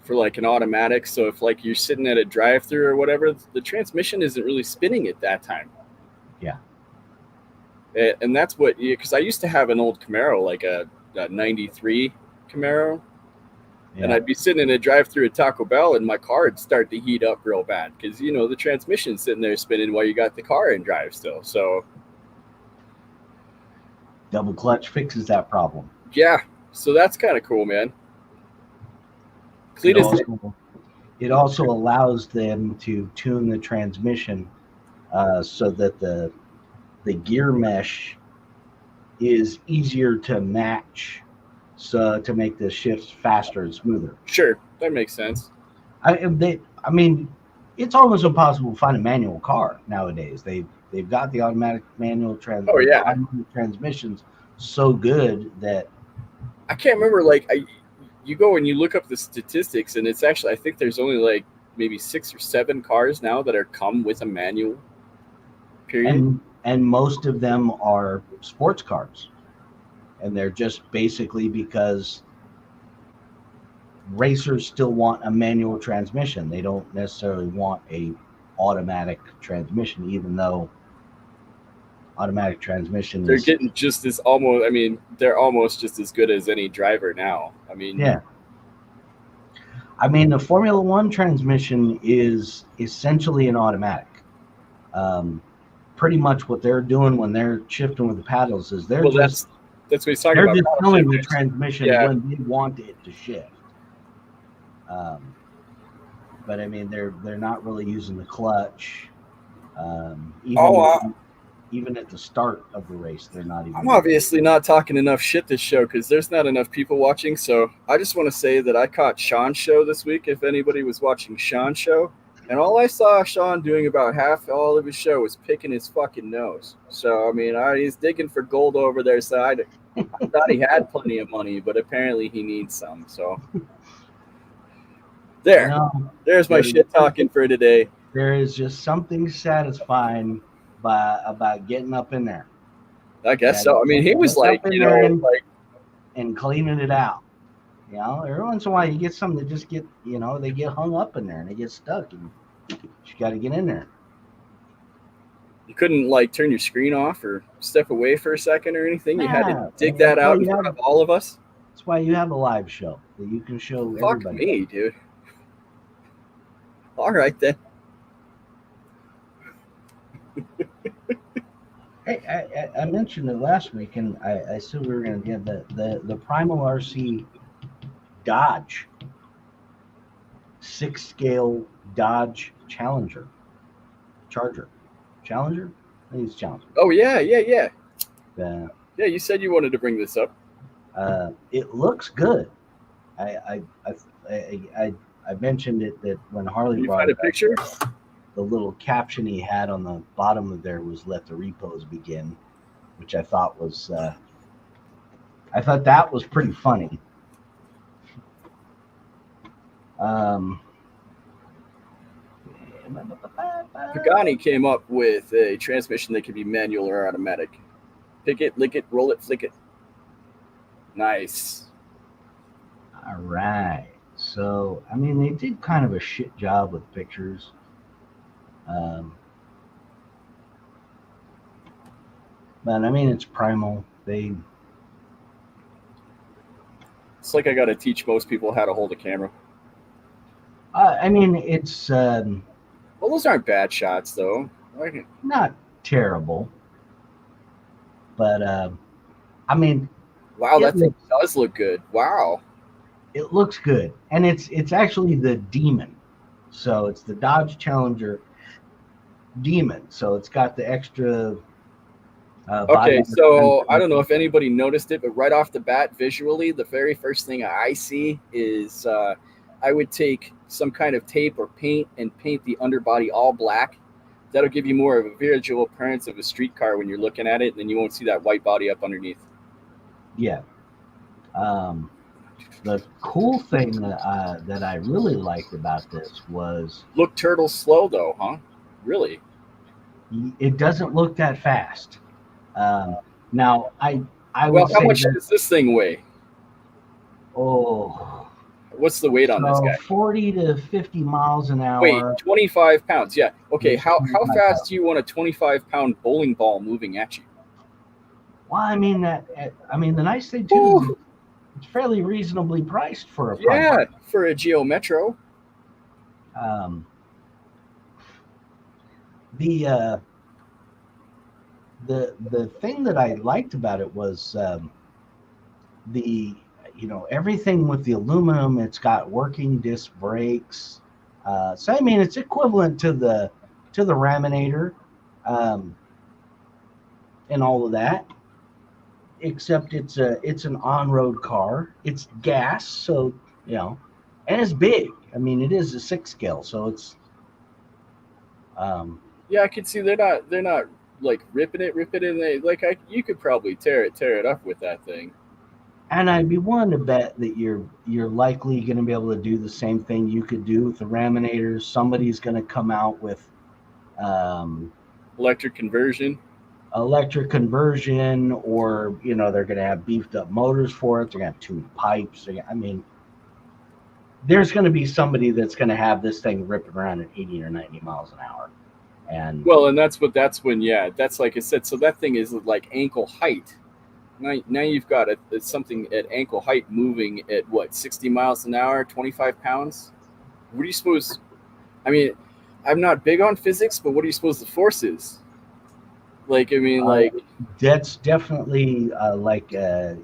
for like an automatic. So if like you're sitting at a drive-through or whatever, the transmission isn't really spinning at that time. Yeah. And that's what, because I used to have an old Camaro, like a 93 Camaro. And I'd be sitting in a drive-through at Taco Bell, and my car would start to heat up real bad because the transmission's sitting there spinning while you got the car in drive still. So double clutch fixes that problem. Yeah, so that's kind of cool, man. It also allows them to tune the transmission so that the gear mesh is easier to match, so to make the shifts faster and smoother. Sure, that makes sense. I mean, it's almost impossible to find a manual car nowadays. They've got the automatic manual transmissions so good that I can't remember. You go and you look up the statistics, and it's actually, I think there's only like maybe 6 or 7 cars now that come with a manual. Period. And most of them are sports cars, and they're just basically because racers still want a manual transmission. They don't necessarily want a automatic transmission, even though automatic transmission they're getting just as almost. I mean, they're almost just as good as any driver now. I mean, yeah. I mean, the Formula One transmission is essentially an automatic. Pretty much what they're doing when they're shifting with the paddles is that's what he's talking about. They're just telling the transmission when they want it to shift. But I mean, they're not really using the clutch. Even at the start of the race, they're not even. I'm obviously not talking enough shit this show because there's not enough people watching. So I just want to say that I caught Sean's show this week. If anybody was watching Sean's show, and all I saw Sean doing about half all of his show was picking his fucking nose. So I mean, he's digging for gold over there. So I thought he had plenty of money, but apparently he needs some. So there's my shit talking for today. There is just something satisfying about getting up in there. I guess so. I mean, he was like, and cleaning it out. Every once in a while you get some that just get, they get hung up in there and they get stuck, and you got to get in there. You couldn't turn your screen off or step away for a second or anything. You had to dig that out in front of all of us. That's why you have a live show that you can show everybody. Fuck me, dude. All right then. Hey, I mentioned it last week, and I said we were going to get the Primal RC Dodge 6-scale Dodge Charger. Challenger? I think it's Challenger. Oh yeah. Yeah, you said you wanted to bring this up. It looks good. I mentioned it that when Harley brought a picture. The little caption he had on the bottom of there was "Let the repos begin," which I thought was pretty funny. Pagani came up with a transmission that could be manual or automatic. Pick it, lick it, roll it, flick it. Nice. All right. So, I mean, they did kind of a shit job with pictures. But I mean, it's Primal. It's like I got to teach most people how to hold a camera. I mean, it's well, those aren't bad shots though. Not terrible, but I mean, wow, that thing does look good. Wow, it looks good, and it's actually the Demon. So it's the Dodge Challenger Demon. So it's got the extra. Okay, so I don't know if anybody noticed it, but right off the bat, visually, the very first thing I see is I would take some kind of tape or paint and paint the underbody all black. That'll give you more of a visual appearance of a street car when you're looking at it, and then you won't see that white body up underneath. Yeah. The cool thing that I really liked about this was... Look turtle slow, though, huh? Really? It doesn't look that fast. Now, I would well, how say much does this thing weigh? Oh... What's the weight on this guy? 40 to 50 miles an hour. Wait, 25 pounds. Yeah. Okay, how fast do you want a 25-pound bowling ball moving at you? Well, I mean, the nice thing, too, it's fairly reasonably priced for a Yeah, Piper. for a Geo Metro. Um, the uh, the thing that I liked about it was the everything with the aluminum. It's got working disc brakes. So I mean, it's equivalent to the Raminator, um, and all of that. Except it's an on-road car. It's gas, so and it's big. I mean, it is a 6 scale, so it's um, Yeah, I can see they're not like ripping it, and you could probably tear it up with that thing. and I'd be willing to bet that you're likely going to be able to do the same thing you could do with the Raminators. Somebody's going to come out with um, Electric conversion. electric conversion, or they're going to have beefed up motors for it. They're going to have tuned pipes. I mean, there's going to be somebody that's going to have this thing ripping around at 80 or 90 miles an hour. And Well, and that's when, yeah, that's like I said. So that thing is like ankle height. Now you've got something at ankle height moving at what, 60 miles an hour, 25 pounds. What do you suppose? I mean, I'm not big on physics, but what do you suppose the force is? Like, I mean, like, that's definitely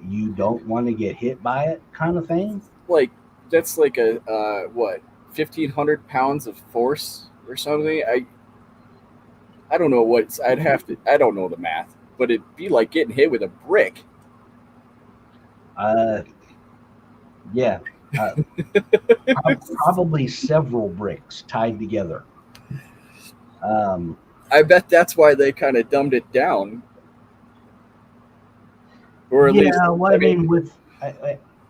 you don't want to get hit by it kind of thing. like that's like a what, 1,500 pounds of force or something. I don't know what I'd have to. I don't know the math, but it'd be like getting hit with a brick. Uh, yeah, uh, probably several bricks tied together. Um, I bet that's why they kind of dumbed it down, or at least. yeah, well, I mean,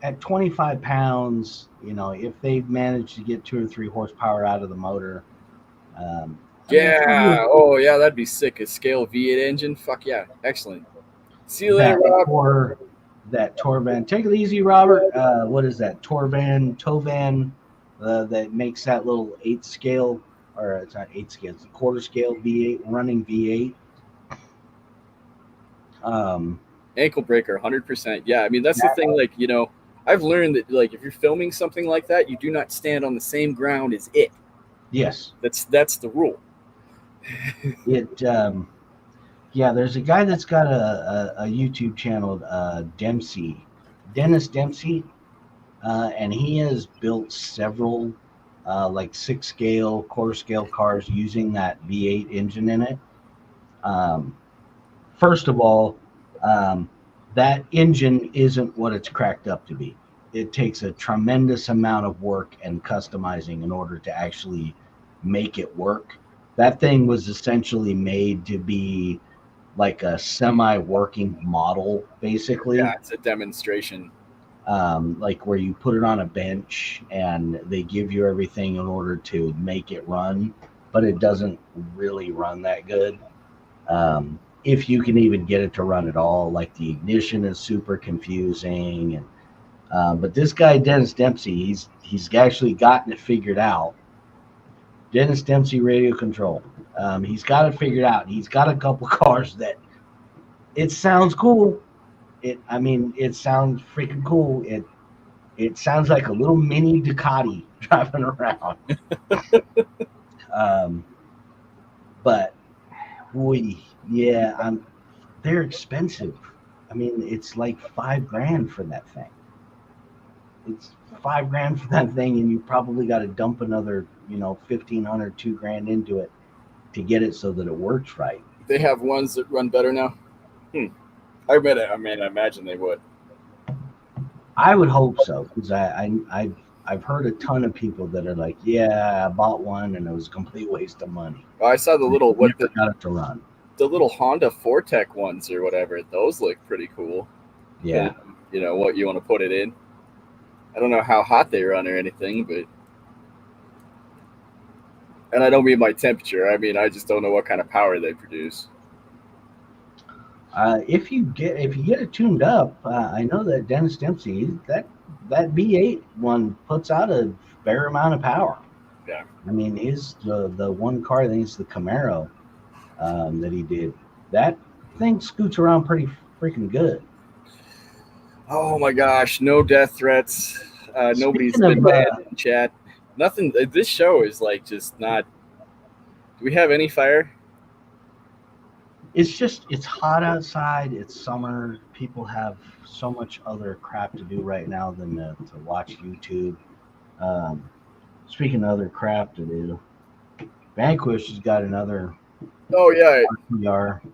at 25 pounds, if they've managed to get 2 or 3 horsepower out of the motor, I mean, Yeah. Oh, yeah. That'd be sick. A scale V8 engine. Fuck yeah. Excellent. See you later, Rob. or that Torvan. Take it easy, Robert. What is that Tovan? That makes that little 8 scale, or it's not 8 scale, it's a quarter scale V8 running V8. Ankle breaker, 100%. Yeah. I mean, that's the thing. Like, I've learned that, like, if you're filming something like that, you do not stand on the same ground as it. Yes, That's the rule. it. Yeah, there's a guy that's got a YouTube channel, Dennis Dempsey, and he has built several like 6 scale, quarter scale cars using that V8 engine in it. First of all, that engine isn't what it's cracked up to be. It takes a tremendous amount of work and customizing in order to actually make it work. That thing was essentially made to be like a semi-working model, basically. Yeah. It's a demonstration. Like where you put it on a bench and they give you everything in order to make it run, but it doesn't really run that good. If you can even get it to run at all, like the ignition is super confusing. And but this guy Dennis Dempsey, he's actually gotten it figured out. Dennis Dempsey Radio Control. He's got it figured out. He's got a couple cars that it sounds cool. It sounds freaking cool. It sounds like a little mini Ducati driving around. But they're expensive. I mean, it's like $5,000 for that thing. It's $5,000 for that thing, and you probably got to dump another, 1,500, $2,000 into it to get it so that it works right. They have ones that run better now. I imagine they would. I would hope so, because I've heard a ton of people that are like, yeah, I bought one and it was a complete waste of money. Oh, I saw the little got it to run. The little Honda Fortec ones or whatever. Those look pretty cool. Yeah. But, what you want to put it in. I don't know how hot they run or anything, but. And I don't mean by temperature. I mean, I just don't know what kind of power they produce. If you get it tuned up, I know that Dennis Dempsey, that V8 one puts out a fair amount of power. Yeah. I mean, the one car, I think it's the Camaro that he did. That thing scoots around pretty freaking good. Oh my gosh, no death threats. Nobody's Speaking been of, banned in chat. Nothing. This show is like just not. Do we have any fire? it's hot outside. It's summer. People have so much other crap to do right now than to watch YouTube. Um, Speaking of other crap to do, Vanquish has got another Oh yeah, PR,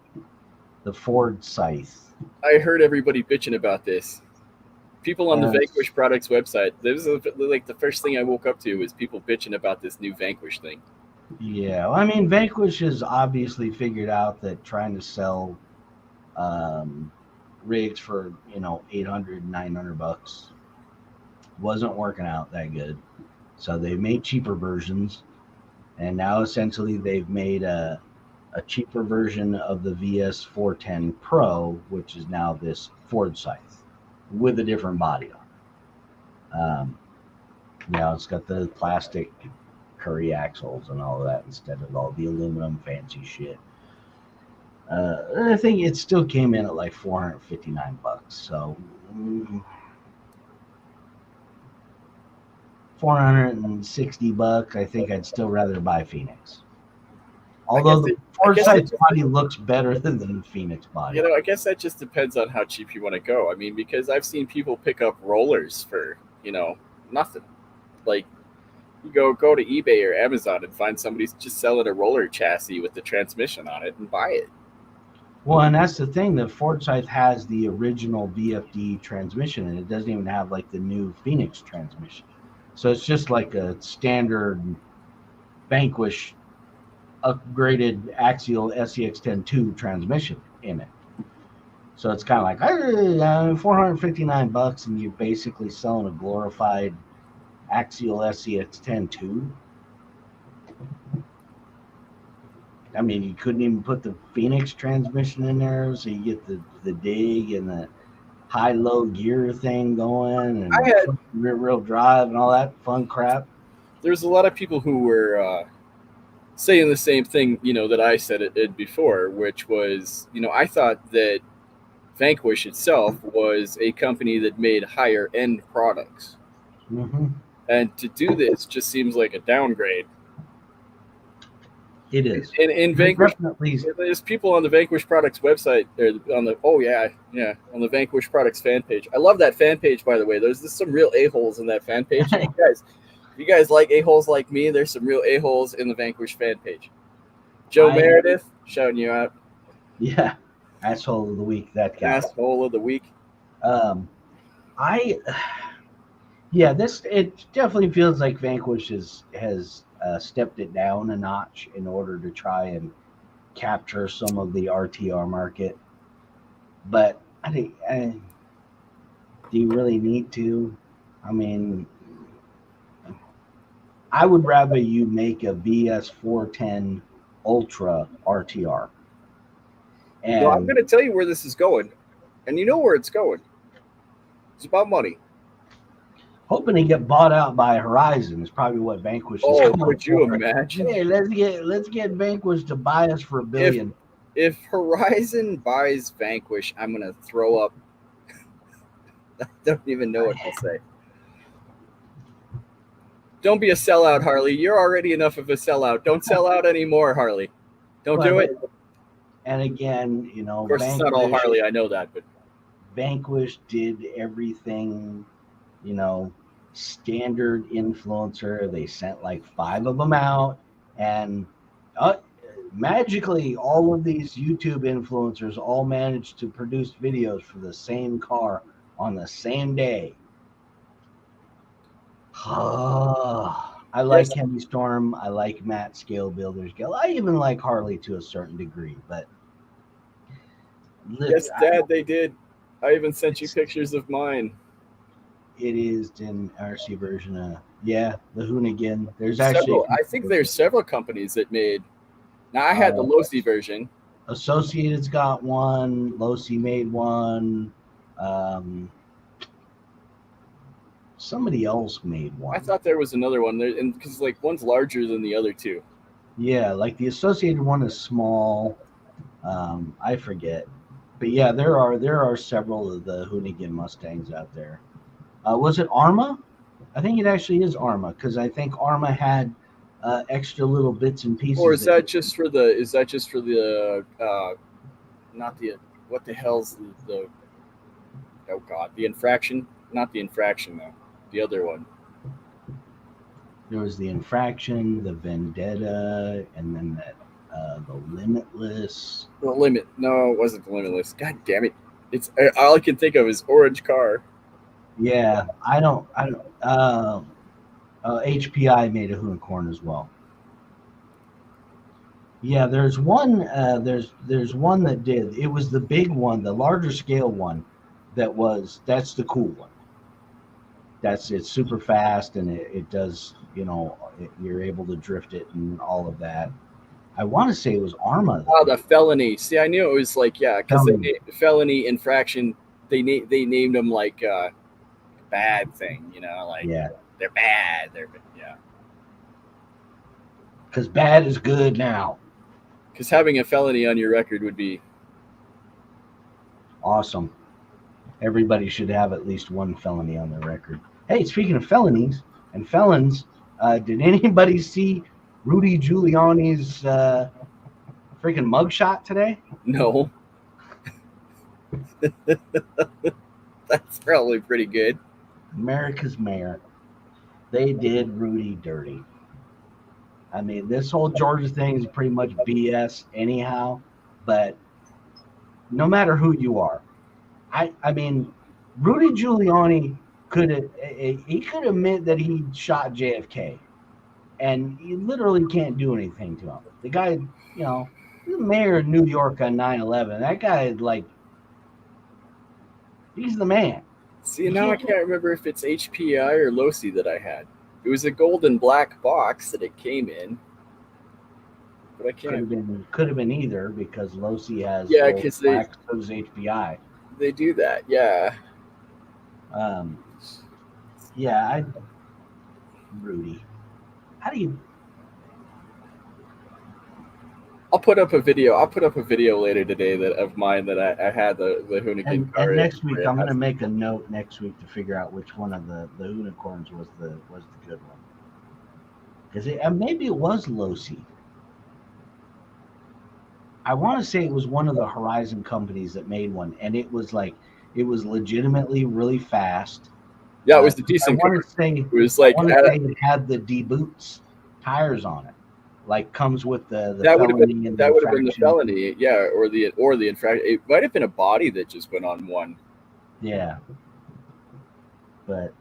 the Ford Scythe. I heard everybody bitching about this. People on the Uh, Vanquish products website. This is like the first thing I woke up to was people bitching about this new Vanquish thing. yeah, well, I mean, Vanquish has obviously figured out that trying to sell um, rigs for 800, 900 bucks wasn't working out that good. So they made cheaper versions, and now essentially they've made a cheaper version of the VS 410 Pro, which is now this Ford Scythe with a different body on it. It's got the plastic curry axles and all of that instead of all the aluminum fancy shit. I think it still came in at like 459 bucks. So 460 bucks. I think I'd still rather buy Phoenix. Although the Ford Scythe body looks better than the Phoenix body. I guess that just depends on how cheap you want to go. I mean, because I've seen people pick up rollers for, nothing. Like, you go to eBay or Amazon and find somebody just selling a roller chassis with the transmission on it and buy it. Well, and that's the thing. The Ford Scythe has the original VFD transmission, and it doesn't even have like the new Phoenix transmission. So it's just like a standard Vanquish upgraded axial SCX-10-2 transmission in it. So it's kind of like 459 bucks, and you're basically selling a glorified axial SCX-10-2. I mean, you couldn't even put the Phoenix transmission in there, so you get the dig and the high-low gear thing going, and rear-wheel drive and all that fun crap. There's a lot of people who were saying the same thing, that I said it before, which was, I thought that Vanquish itself was a company that made higher-end products. Mm-hmm. And to do this just seems like a downgrade. It is. In Vanquish, there's people on the Vanquish Products website, or on the on the Vanquish Products fan page. I love that fan page, by the way. There's some real a-holes in that fan page. If you guys like a-holes like me, there's some real a-holes in the Vanquish fan page. Joe Meredith, shouting you out. Yeah, asshole of the week. That guy. Asshole of the week. It definitely feels like Vanquish has stepped it down a notch in order to try and capture some of the RTR market. But I think, do you really need to? I mean, I would rather you make a VS 410 Ultra RTR. And I'm going to tell you where this is going, and you know where it's going. It's about money. Hoping to get bought out by Horizon is probably what Vanquish is going for. Would you imagine? Hey, let's get Vanquish to buy us for $1 billion. If Horizon buys Vanquish, I'm gonna throw up. I don't even know what to say. Don't be a sellout, Harley. You're already enough of a sellout. Don't sell out anymore, Harley. Don't do it. And again, of course, Vanquish, it's not all Harley. I know that, but Vanquish did everything, standard influencer. They sent like 5 of them out, and magically all of these YouTube influencers all managed to produce videos for the same car on the same day. I like Heavy Storm. I like Matt Scale Builders Guild. I even like Harley to a certain degree, but yes, Dad, they did. I even sent you pictures of mine. It is an RC version of the Hoonigan. There's I think there's several companies that made. Now I had the Losi version. Associated's got one. Losi made one. Somebody else made one. I thought there was another one there, and because like one's larger than the other two. Yeah, like the Associated one is small. I forget. But yeah, there are several of the Hoonigan Mustangs out there. Was it Arma? I think it actually is Arma because I think Arma had extra little bits and pieces. Or is that just for the? Is that just for the? Not the. What the hell's the? Oh God, the infraction. Not the infraction though. The other one. There was the Infraction, the Vendetta, and then the Limitless. The limit. No, it wasn't the limitless. God damn it! It's all I can think of is orange car. Yeah, I don't. HPI made a Hoonicorn as well. Yeah, there's one. There's one that did. It was the big one, the larger scale one. That's the cool one. It's super fast and it does. You're able to drift it and all of that. I want to say it was Arma. Oh, the felony. See, I knew it was like because felony infraction. They named them like bad thing. Like they're bad. Yeah. Because bad is good now. Because having a felony on your record would be awesome. Everybody should have at least one felony on their record. Hey, speaking of felonies and felons, did anybody see Rudy Giuliani's freaking mugshot today? No. That's probably pretty good. America's mayor. They did Rudy dirty. I mean, this whole Georgia thing is pretty much BS anyhow, but no matter who you are, I mean, Rudy Giuliani could admit that he shot JFK, and you literally can't do anything to him. The guy, the mayor of New York on 9/11, that guy, like, he's the man. See, now I can't remember if it's HPI or LOSI that I had. It was a gold and black box that it came in. But I can't. Could have been either because LOSI has because so does HPI. They do that, yeah. Rudy. How do you? I'll put up a video later today of mine that I had the Hoonigan car. And next week, I'm going to make a note next week to figure out which one of the Hoonicorns was the good one. Because maybe it was LOSI. I want to say it was one of the Horizon companies that made one, and it was legitimately really fast. Yeah, it was the decent car. It was like it had the D-Boots tires on it. Like comes with the that would have been the felony, yeah, or the infraction. It might have been a body that just went on one. Yeah, but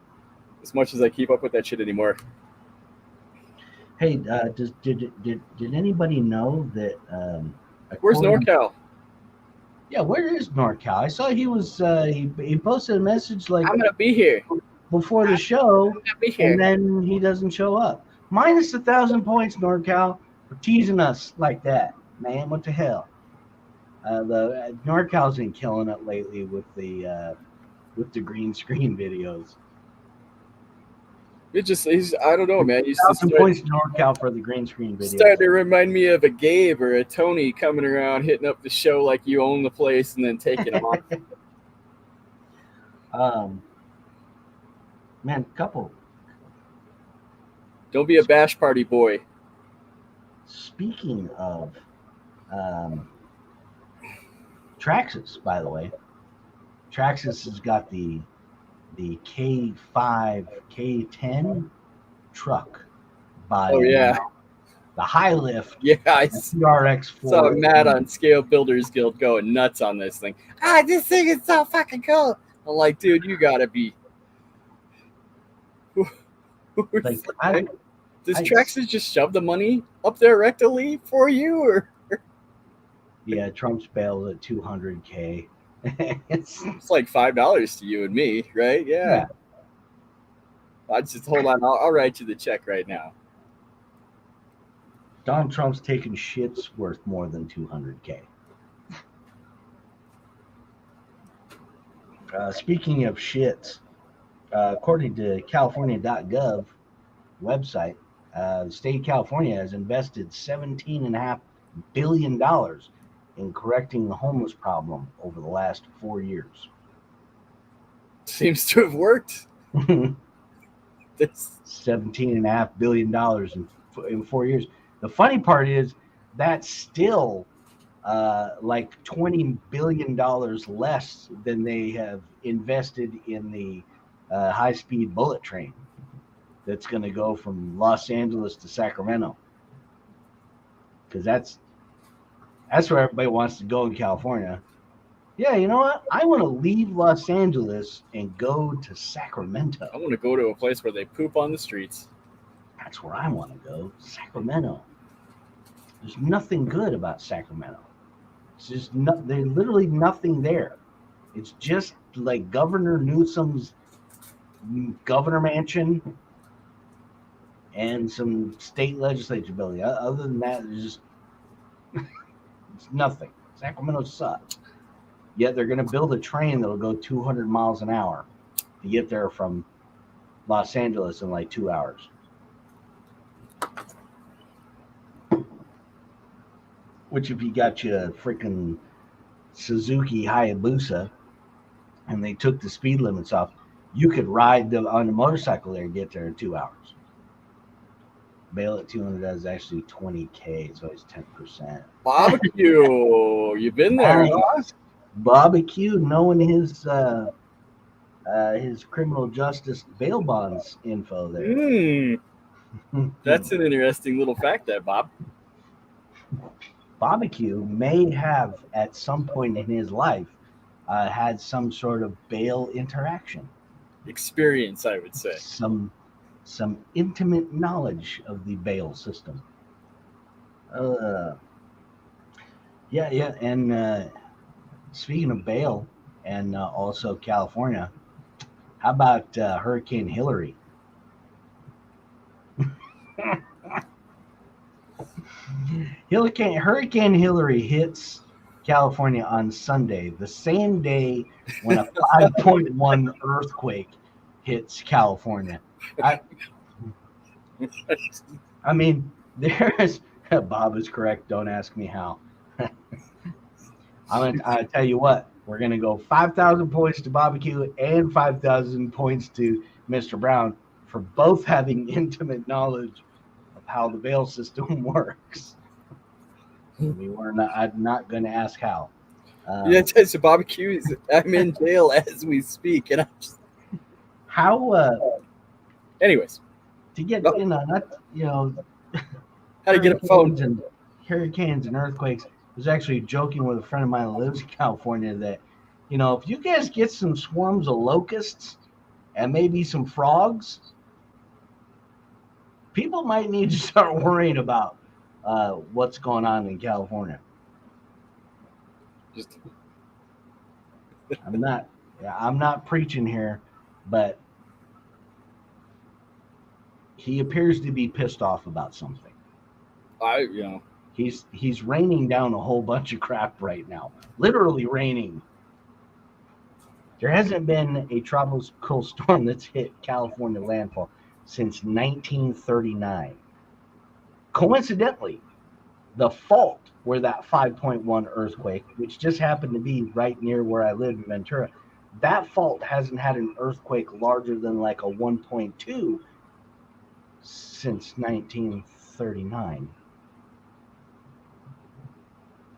as much as I keep up with that shit anymore. Hey, did anybody know that? Where's NorCal? Yeah, where is NorCal? I saw he was he posted a message like I'm gonna be here before the show, I'm gonna be here. And then he doesn't show up. Minus 1,000 points, NorCal, for teasing us like that, man. What the hell? The NorCal's been killing it lately with the green screen videos. I don't know, man. 1,000 points to NorCal for the green screen videos. Starting to remind me of a Gabe or a Tony coming around, hitting up the show like you own the place, and then taking off. Man, couple. Don't be a bash party boy. Speaking of Traxxas, by the way, Traxxas has got the K5, K10 truck by the high lift. Yeah, I CRX4. saw Matt on Scale Builders Guild going nuts on this thing. This thing is so fucking cool. I'm like, dude, you gotta be. Does Traxxas just shove the money up there rectally for you, or? Yeah, Trump's bailed at $200K. It's like $5 to you and me, right? Yeah. I just hold on. I'll write you the check right now. Donald Trump's taking shits worth more than $200K. Speaking of shits, according to California.gov website, the state of California has invested $17.5 billion in correcting the homeless problem over the last 4 years. Seems to have worked. This, $17.5 billion in 4 years. The funny part is that's still like $20 billion less than they have invested in the high-speed bullet train that's going to go from Los Angeles to Sacramento, because that's where everybody wants to go in California. Yeah, you know what? I want to leave Los Angeles and go to Sacramento. I want to go to a place where they poop on the streets. That's where I want to go, Sacramento. There's nothing good about Sacramento. It's just there's literally nothing there. It's just like Governor Newsom's governor mansion and some state legislature building. Other than that, there's just it's nothing. Sacramento sucks. Yet they're going to build a train that'll go 200 miles an hour to get there from Los Angeles in like 2 hours. Which, if you got you a freaking Suzuki Hayabusa and they took the speed limits off, you could ride on the motorcycle there and get there in 2 hours. Bail at 200 is actually 20K, so it's 10%. Barbecue, you've been there, huh? Barbecue, knowing his criminal justice bail bonds info there. That's an interesting little fact there, Bob. Barbecue may have, at some point in his life, had some sort of bail interaction. Experience, I would say. Some intimate knowledge of the bail system. Yeah, and speaking of bail and also California, how about Hurricane Hillary? Hurricane Hillary hits California on Sunday, the same day when a 5.1 earthquake hits California. I mean, there's Bob is correct. Don't ask me how. I tell you what, we're gonna go 5,000 points to Barbecue and 5,000 points to Mr. Brown for both having intimate knowledge of how the bail system works. I'm not going to ask how. Yeah, so Barbecue is. I'm in jail as we speak, and I'm just. How? Anyways, to get how to get a phone? And hurricanes and earthquakes. I was actually joking with a friend of mine who lives in California that, if you guys get some swarms of locusts and maybe some frogs, people might need to start worrying about what's going on in California. I'm not preaching here, but he appears to be pissed off about something. He's raining down a whole bunch of crap right now. Literally raining. There hasn't been a tropical storm that's hit California landfall since 1939. Coincidentally, the fault where that 5.1 earthquake, which just happened to be right near where I live in Ventura, that fault hasn't had an earthquake larger than like a 1.2 since 1939.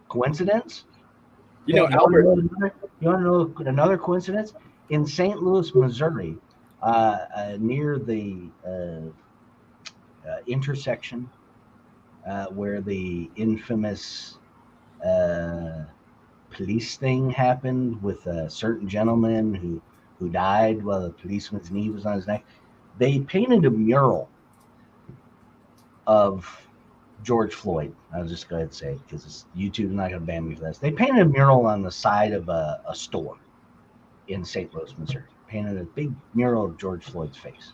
Coincidence? Albert. You want to know another coincidence? In St. Louis, Missouri, near the intersection where the infamous police thing happened with a certain gentleman who died while the policeman's knee was on his neck, they painted a mural of George Floyd. I'll just go ahead and say it because YouTube is not going to ban me for this. They painted a mural on the side of a store in St. Louis, Missouri. Painted a big mural of George Floyd's face.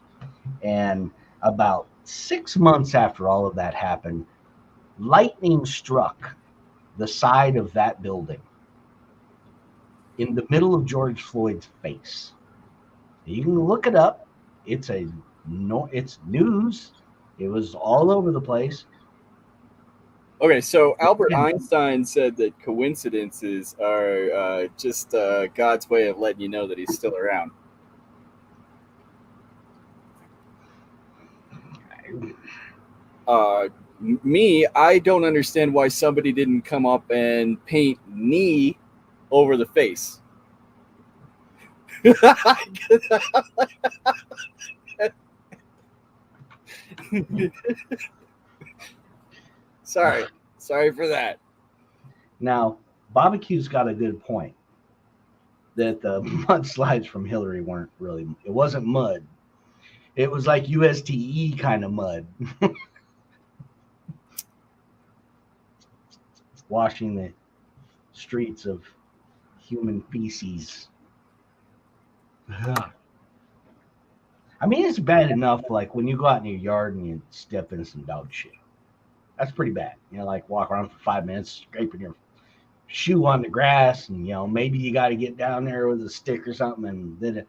And about 6 months after all of that happened, lightning struck the side of that building in the middle of George Floyd's face. You can look it up. It's news. It was all over the place. Okay, so Albert Einstein said that coincidences are just God's way of letting you know that he's still around. Me, I don't understand why somebody didn't come up and paint knee over the face. Sorry for that. Now, Barbecue's got a good point that the mudslides from Hillary weren't really, it wasn't mud. It was like USTE kind of mud. Washing the streets of human feces. I mean, it's bad enough, like, when you go out in your yard and you step in some dog shit. That's pretty bad. You know, like, walk around for 5 minutes, scraping your shoe on the grass, and, you know, maybe you got to get down there with a stick or something. And then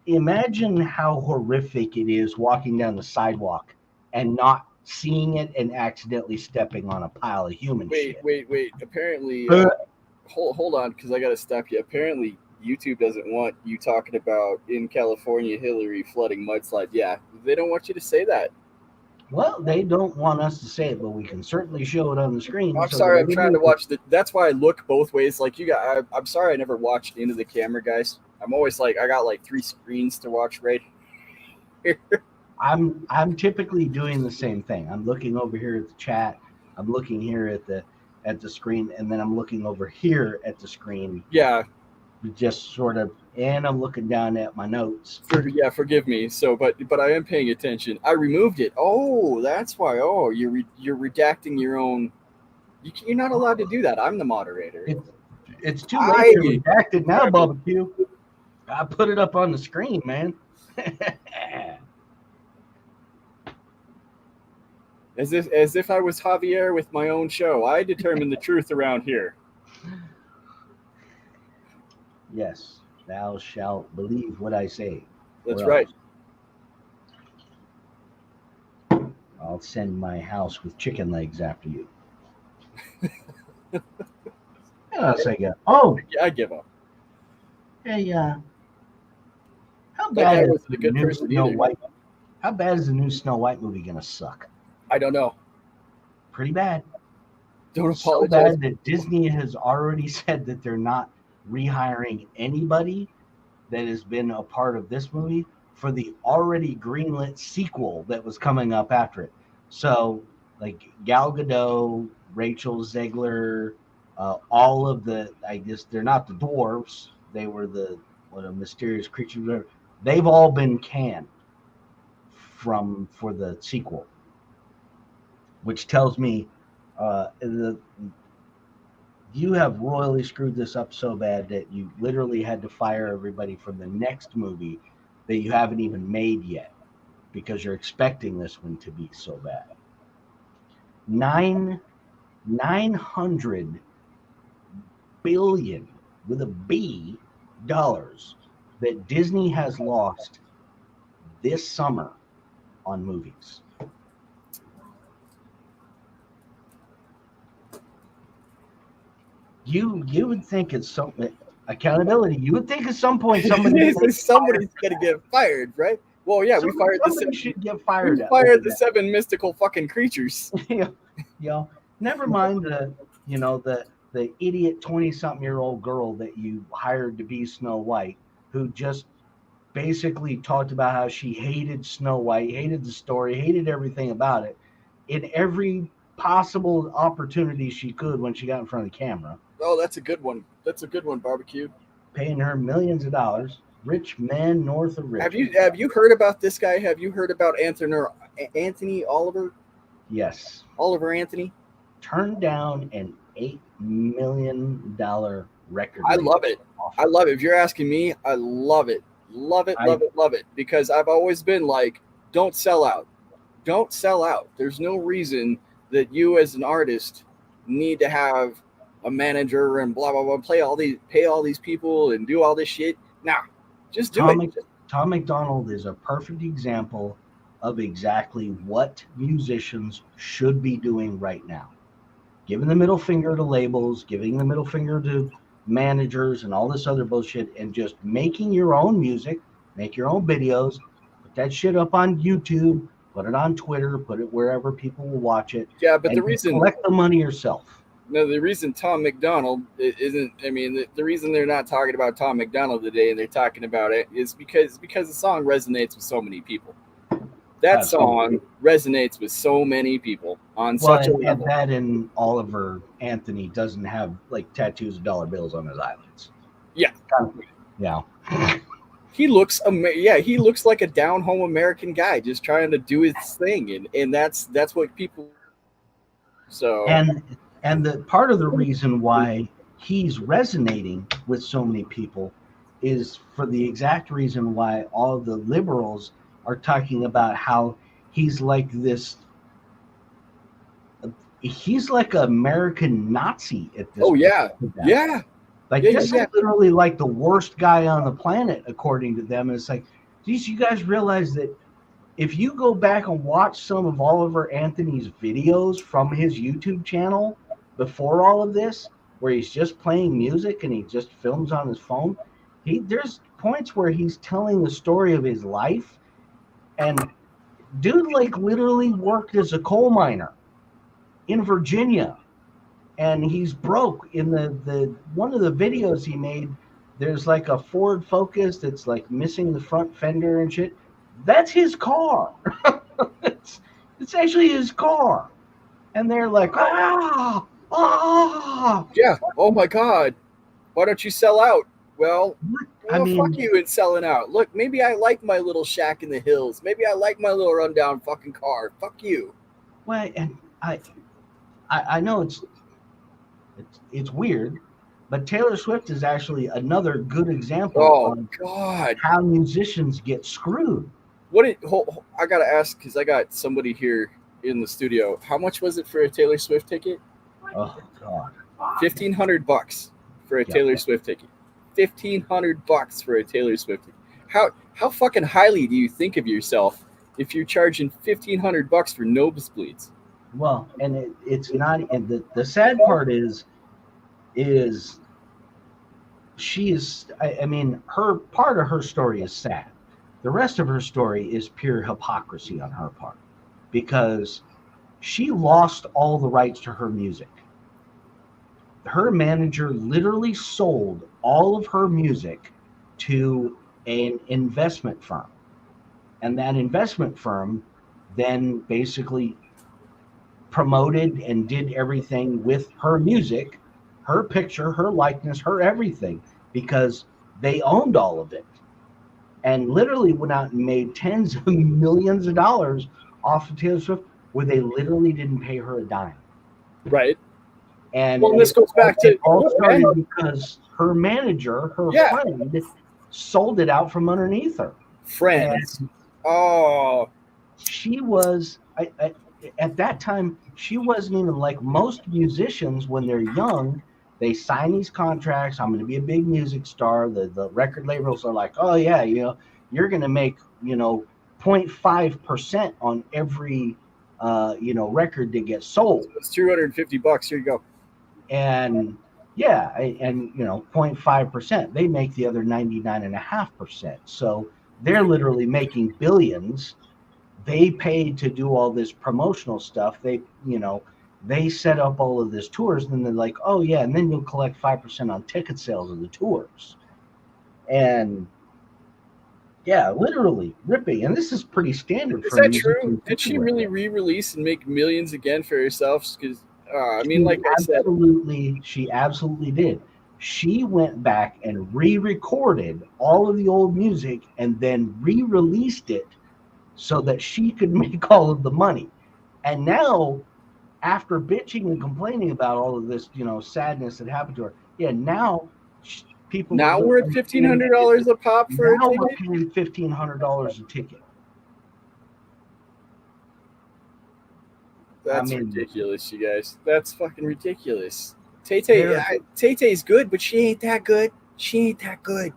imagine how horrific it is walking down the sidewalk and not seeing it and accidentally stepping on a pile of human shit. Wait. Apparently, hold on, because I got to stop you. Apparently, YouTube doesn't want you talking about in California Hillary flooding mudslide. Yeah, they don't want you to say that. Well, they don't want us to say it, but we can certainly show it on the screen. I'm sorry, I'm trying to watch that's why I look both ways. Like you got, I'm sorry I never watched into the camera, guys. I'm always like, I got like 3 screens to watch right here. I'm typically doing the same thing. I'm looking over here at the chat. I'm looking here at the screen, and then I'm looking over here at the screen. Yeah. Just sort of, and I'm looking down at my notes. Forgive me. So, but I am paying attention. I removed it. Oh, that's why. Oh, you're redacting your own. You're not allowed to do that. I'm the moderator. It's too late to redact it now, Barbecue. I put it up on the screen, man. As if I was Javier with my own show. I determine the truth around here. Yes, thou shalt believe what I say. That's right. I'll send my house with chicken legs after you. Oh, I give up. Hey, how bad is the new Snow White? How bad is the new Snow White movie gonna suck? I don't know. Pretty bad. Don't apologize. So bad that Disney has already said that they're not rehiring anybody that has been a part of this movie for the already greenlit sequel that was coming up after it. So, like Gal Gadot, Rachel Zegler, all of the, I guess they're not the dwarves. They were a mysterious creature. They've all been canned for the sequel, which tells me you have royally screwed this up so bad that you literally had to fire everybody from the next movie that you haven't even made yet because you're expecting this one to be so bad. $900 billion with a B dollars that Disney has lost this summer on movies. You would think it's something accountability. You would think at some point somebody's going to get fired, right? Well, yeah, we fired the 7. Should get fired. We fired the 7 mystical fucking creatures. Never mind the idiot 20-something-year-old girl that you hired to be Snow White, who just basically talked about how she hated Snow White, hated the story, hated everything about it, in every possible opportunity she could when she got in front of the camera. Oh, that's a good one. That's a good one, Barbecue. Paying her millions of dollars. Rich men north of Richmond. Have you heard about this guy? Have you heard about Anthony Oliver? Yes. Oliver Anthony? Turned down an $8 million record. I love it. Offer. I love it. If you're asking me, I love it. Love it. Because I've always been like, don't sell out. Don't sell out. There's no reason that you as an artist need to have a manager and blah, blah, blah, pay all these people and do all this shit. Nah, just do it. Tom McDonald is a perfect example of exactly what musicians should be doing right now. giving the middle finger to labels, giving the middle finger to managers and all this other bullshit, and just making your own music, make your own videos, put that shit up on YouTube, put it on Twitter, put it wherever people will watch it, Yeah, but and the reason collect the money yourself. no, the reason Tom McDonald isn't. I mean, the reason they're not talking about Tom McDonald today and they're talking about it is because the song resonates with so many people. That song resonates with so many people on such a level. And that and Oliver Anthony doesn't have like tattoos of dollar bills on his eyelids. Yeah. Yeah. He looks he looks like a down home American guy just trying to do his thing, and that's what people. So and the part of the reason why he's resonating with so many people is for the exact reason why all the liberals are talking about how he's like this. He's like an American Nazi at this point. Yeah. Like this is literally like the worst guy on the planet, according to them. And it's like, geez, you guys realize that if you go back and watch some of Oliver Anthony's videos from his YouTube channel before all of this, where he's just playing music and he just films on his phone, there's points where he's telling the story of his life. And dude, like, literally worked as a coal miner in Virginia. And he's broke. In the one of the videos he made, there's like a Ford Focus that's like missing the front fender and shit. That's his car. It's actually his car. And they're like, yeah, oh my God, why don't you sell out? Well, I mean, fuck you and selling out. Look, maybe I like my little shack in the hills. Maybe I like my little rundown fucking car. Fuck you. Well, and I know it's weird, but Taylor Swift is actually another good example of how musicians get screwed. I gotta ask, because I got somebody here in the studio. How much was it for a Taylor Swift ticket? Oh God, $1,500 for a Taylor Swift ticket. $1,500 for a Taylor Swift ticket. How fucking highly do you think of yourself if you're charging $1,500 for nosebleeds? Well, and it's not. And the sad part is she is. I mean, her part of her story is sad. The rest of her story is pure hypocrisy on her part, because she lost all the rights to her music. Her manager literally sold all of her music to an investment firm. And that investment firm then basically promoted and did everything with her music, her picture, her likeness, her everything, because they owned all of it. And literally went out and made tens of millions of dollars off of Taylor Swift, where they literally didn't pay her a dime. Right. And this goes back to all started because her manager, her friend, sold it out from underneath her. Friends. And she was at that time. She wasn't even like most musicians when they're young. They sign these contracts. I'm going to be a big music star. The record labels are like, oh yeah, you're going to make 0.5% on every record that gets sold. It's $250. Here you go. And yeah, and 0.5%. They make the other 99.5%. So they're literally making billions. They paid to do all this promotional stuff. They set up all of this tours, and then they're like, oh yeah, and then you'll collect 5% on ticket sales of the tours. And yeah, literally ripping. And this is pretty standard. Is that true? Did she really re-release and make millions again for herself? Because she absolutely did. She went back and re-recorded all of the old music and then re-released it so that she could make all of the money. And now, after bitching and complaining about all of this, sadness that happened to her, now people. Now we're at $1,500 a pop for a ticket. Now we're paying $1,500 a ticket. That's ridiculous, you guys. That's fucking ridiculous. Tay-Tay's good, but she ain't that good. She ain't that good.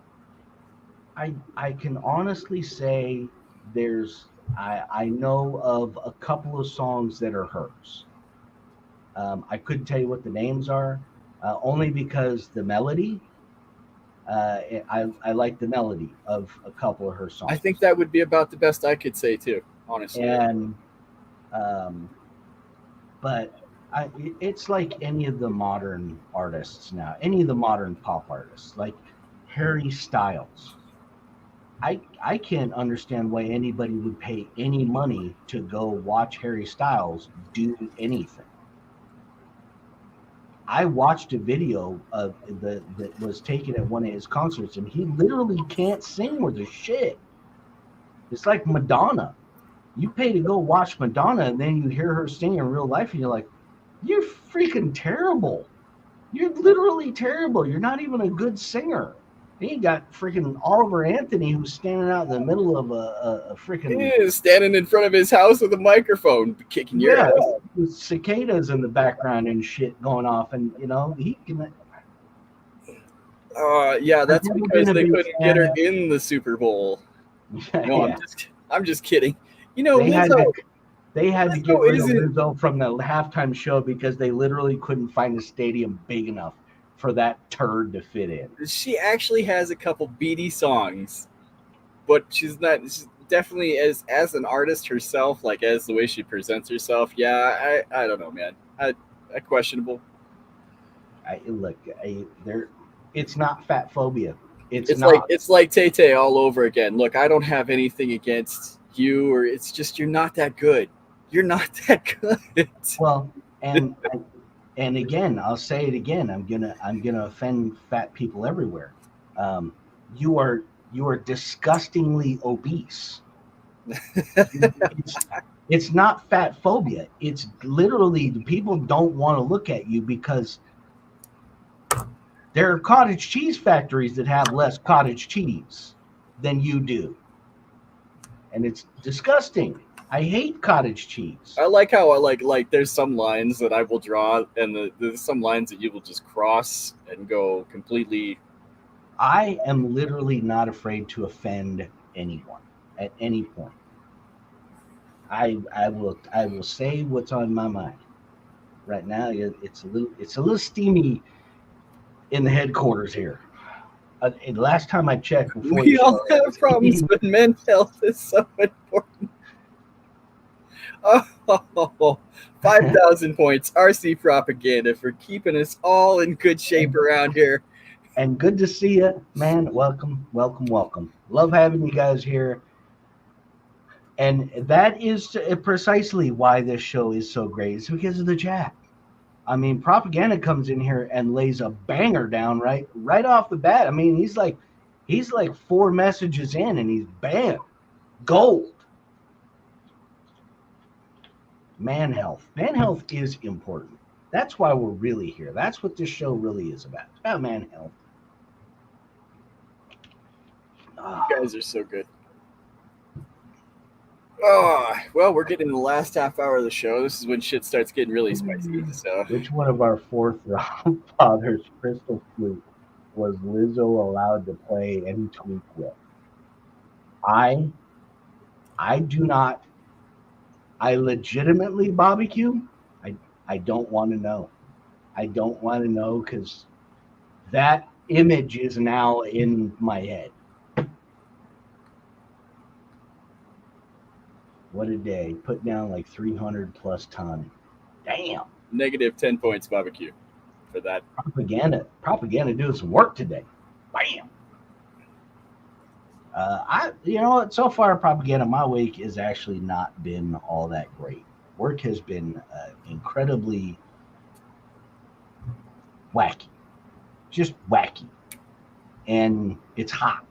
I can honestly say I know of a couple of songs that are hers. I couldn't tell you what the names are, only because the melody. I like the melody of a couple of her songs. I think that would be about the best I could say too, honestly. And um, but it's like any of the modern artists now, any of the modern pop artists, like Harry Styles. I can't understand why anybody would pay any money to go watch Harry Styles do anything. I watched a video of that was taken at one of his concerts, and he literally can't sing worth a shit. It's like Madonna. You pay to go watch Madonna, and then you hear her sing in real life, and you're like, "You're freaking terrible. You're literally terrible. You're not even a good singer." Then you got freaking Oliver Anthony, who's standing out in the middle of a freaking... He is standing in front of his house with a microphone, kicking your ass. With cicadas in the background and shit going off, and he can... Yeah, that's because they couldn't get her in the Super Bowl. No, yeah. I'm just kidding. Lizzo, they had to get rid of Lizzo from the halftime show because they literally couldn't find a stadium big enough for that turd to fit in. She actually has a couple beady songs, but she's definitely as an artist herself, like as the way she presents herself. Yeah, I don't know, man. I questionable. It's not fat phobia. It's like Tay-Tay all over again. Look, I don't have anything against you, or it's just you're not that good. You're not that good. Well, and again, I'll say it again. I'm gonna offend fat people everywhere. You are disgustingly obese. It's not fat phobia. It's literally the people don't want to look at you because there are cottage cheese factories that have less cottage cheese than you do, and it's disgusting. I hate cottage cheese. I like how there's some lines that I will draw, and there's some lines that you will just cross and go completely. I am literally not afraid to offend anyone at any point. I will say what's on my mind. Right now, it's a little steamy in the headquarters here. Last time I checked, we all have problems, but men's health is so important. Oh, 5,000 points. RC Propaganda for keeping us all in good shape around here. And good to see you, man. Welcome. Love having you guys here. And that is precisely why this show is so great. It's because of the chat. I mean, Propaganda comes in here and lays a banger down right off the bat. I mean, he's like 4 messages in, and he's bam, gold. Man health is important. That's why we're really here. That's what this show really is about. It's about man health. You guys are so good. Oh, well, we're getting the last half hour of the show. This is when shit starts getting really spicy. So, which one of our forefathers' crystal flute was Lizzo allowed to play and tweak with? I do not. I legitimately barbecue. I don't want to know. I don't want to know because that image is now in my head. What a day. Put down like 300 plus ton. Damn. Negative 10 points barbecue for that. Propaganda doing some work today. Bam. So far, Propaganda, my week has actually not been all that great. Work has been incredibly wacky. Just wacky. And it's hot.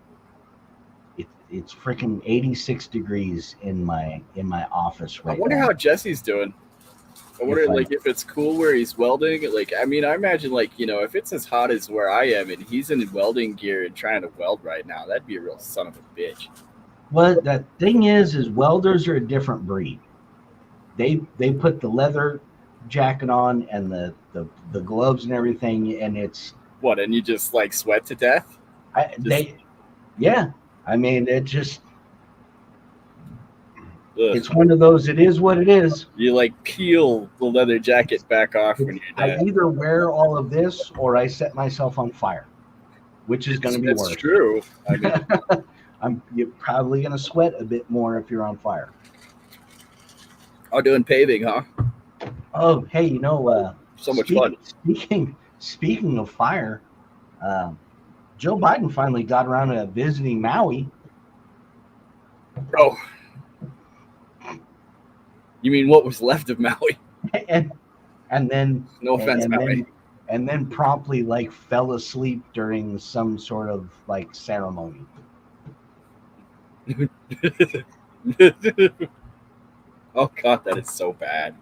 It's freaking 86 degrees in my office right now. I wonder how Jesse's doing. I wonder if it's cool where he's welding. I imagine if it's as hot as where I am and he's in welding gear and trying to weld right now, that'd be a real son of a bitch. Well, the thing is welders are a different breed. They put the leather jacket on and the gloves and everything, and it's what, and you just sweat to death? Yeah. I mean, it just It's one of those. It is what it is. You like peel the leather jacket back off when you're I done. either wear all of this or I set myself on fire, which is going to be That's worse. true. I mean, You're probably going to sweat a bit more if you're on fire. I'm doing paving, huh? Oh, hey, So much fun. Speaking of fire, Joe Biden finally got around to visiting Maui. Oh, you mean what was left of Maui? and then No offense, and Maui. then promptly like fell asleep during some sort of like ceremony. Oh God, that is so bad.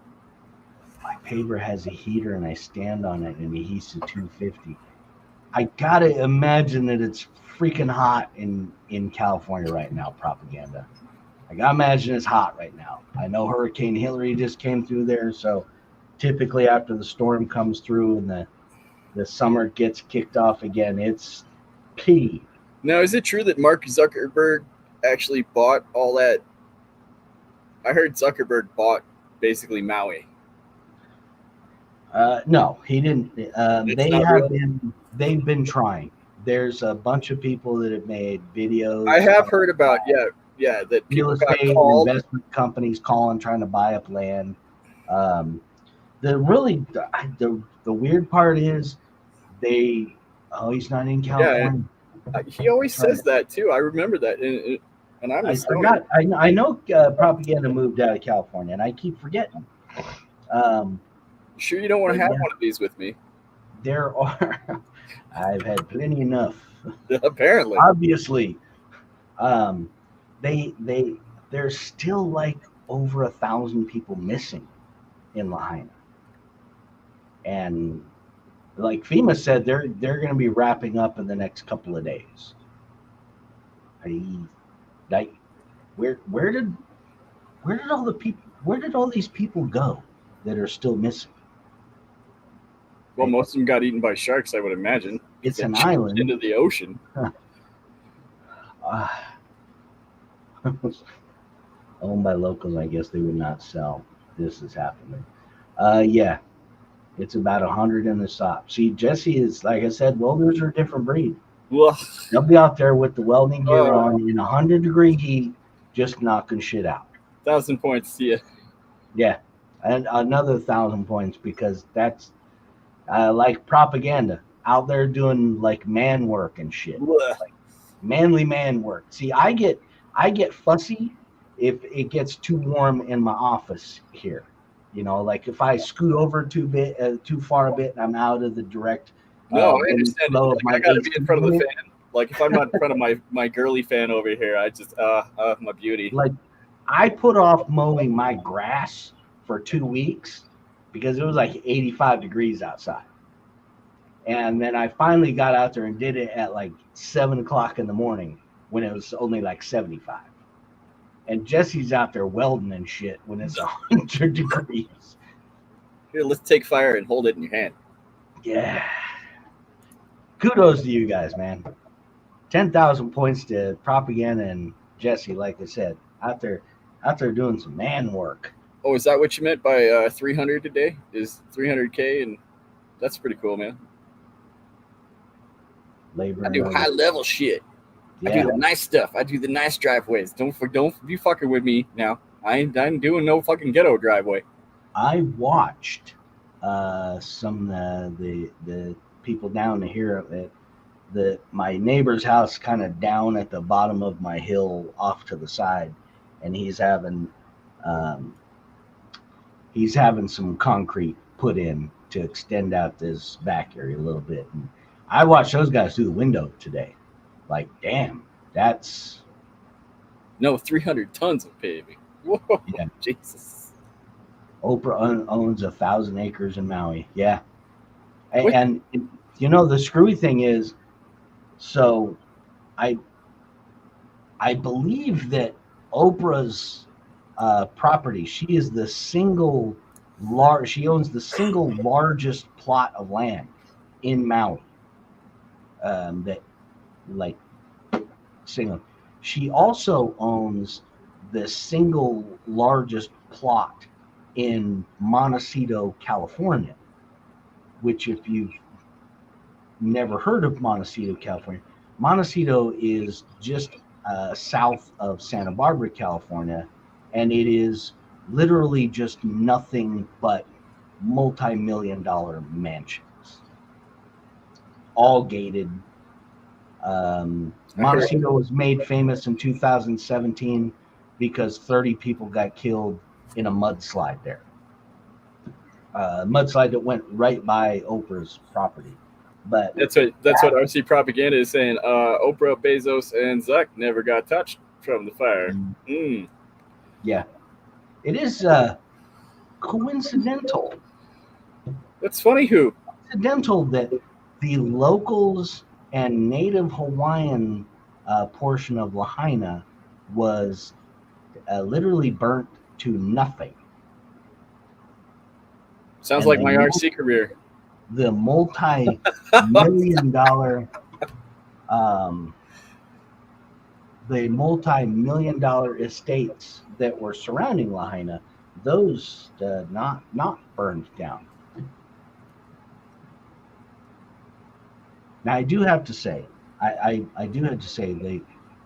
My paver has a heater and I stand on it and it heats to 250. I gotta imagine that it's freaking hot in California right now. Propaganda. I gotta imagine it's hot right now. I know Hurricane Hillary just came through there, so typically after the storm comes through and the summer gets kicked off again, it's pee. Now, is it true that Mark Zuckerberg actually bought all that? I heard Zuckerberg bought basically Maui. No, he didn't. It's They've been trying. There's a bunch of people that have made videos. I have heard about that real people got estate called. investment companies calling trying to buy up land. The weird part is he's not in California. He always says that too. I remember that, and I'm I forgot. I know Propaganda moved out of California, and I keep forgetting. Sure, you don't want to have Yeah. one of these with me. There are. I've had plenty enough. Apparently, Obviously, there's still like over 1,000 people missing in Lahaina, and like FEMA said, they're going to be wrapping up in the next couple of days. Where did all these people go that are still missing? well, most of them got eaten by sharks, I would imagine. It's They an jumped island. into the ocean. Owned by locals, I guess they would not sell. This is happening. Yeah, it's about 100 in the shop. See, Jesse is, like I said, welders are a different breed. Ugh. They'll be out there with the welding gear Oh. on in 100-degree heat, just knocking shit out. 1,000 points to you. Yeah, and another 1,000 points because that's like Propaganda out there doing like man work and shit. Ugh. Manly man work. See, I get fussy if it gets too warm in my office here. Like if I scoot over too far a bit, and I'm out of the direct. No, I understand. flow of Like, I my gotta be AC in front of the unit. fan. Like if I'm not in front of my girly fan over here, I just my beauty. Like I put off mowing my grass for 2 weeks because it was like 85 degrees outside. And then I finally got out there and did it at like 7 o'clock in the morning when it was only like 75. And Jesse's out there welding and shit when it's 100 degrees. Here, let's take fire and hold it in your hand. Yeah. Kudos to you guys, man. 10,000 points to Propaganda and Jesse, like I said, out there doing some man work. Oh, is that what you meant by 300 today? Is 300K, and that's pretty cool, man. Labor. I and do labor. high level shit. I Yeah. do the nice stuff. I do the nice driveways. Don't be fucking with me now. I ain't doing no fucking ghetto driveway. I watched some the people down here at my neighbor's house, kind of down at the bottom of my hill off to the side, and he's having some concrete put in to extend out this back area a little bit. And I watched those guys through the window today. Like, damn, that's No, 300 tons of paving. Whoa, Yeah. Jesus. Oprah owns 1,000 acres in Maui. Yeah. What? And the screwy thing is, so I believe that Oprah's property, she owns the single largest plot of land in Maui. That like single. She also owns the single largest plot in Montecito, California, which if you've never heard of Montecito, California, Montecito is just south of Santa Barbara, California, and it is literally just nothing but multi-million-dollar mansions, all gated. Montecito was made famous in 2017 because 30 people got killed in a mudslide there. Mudslide that went right by Oprah's property. But that's what RC propaganda is saying. Oprah, Bezos, and Zuck never got touched from the fire. Yeah, it is coincidental. That's funny. Coincidental that the locals and native Hawaiian portion of Lahaina was literally burnt to nothing. Sounds like my RC career. The multi-million-dollar estates that were surrounding Lahaina, those not burned down. Now I do have to say,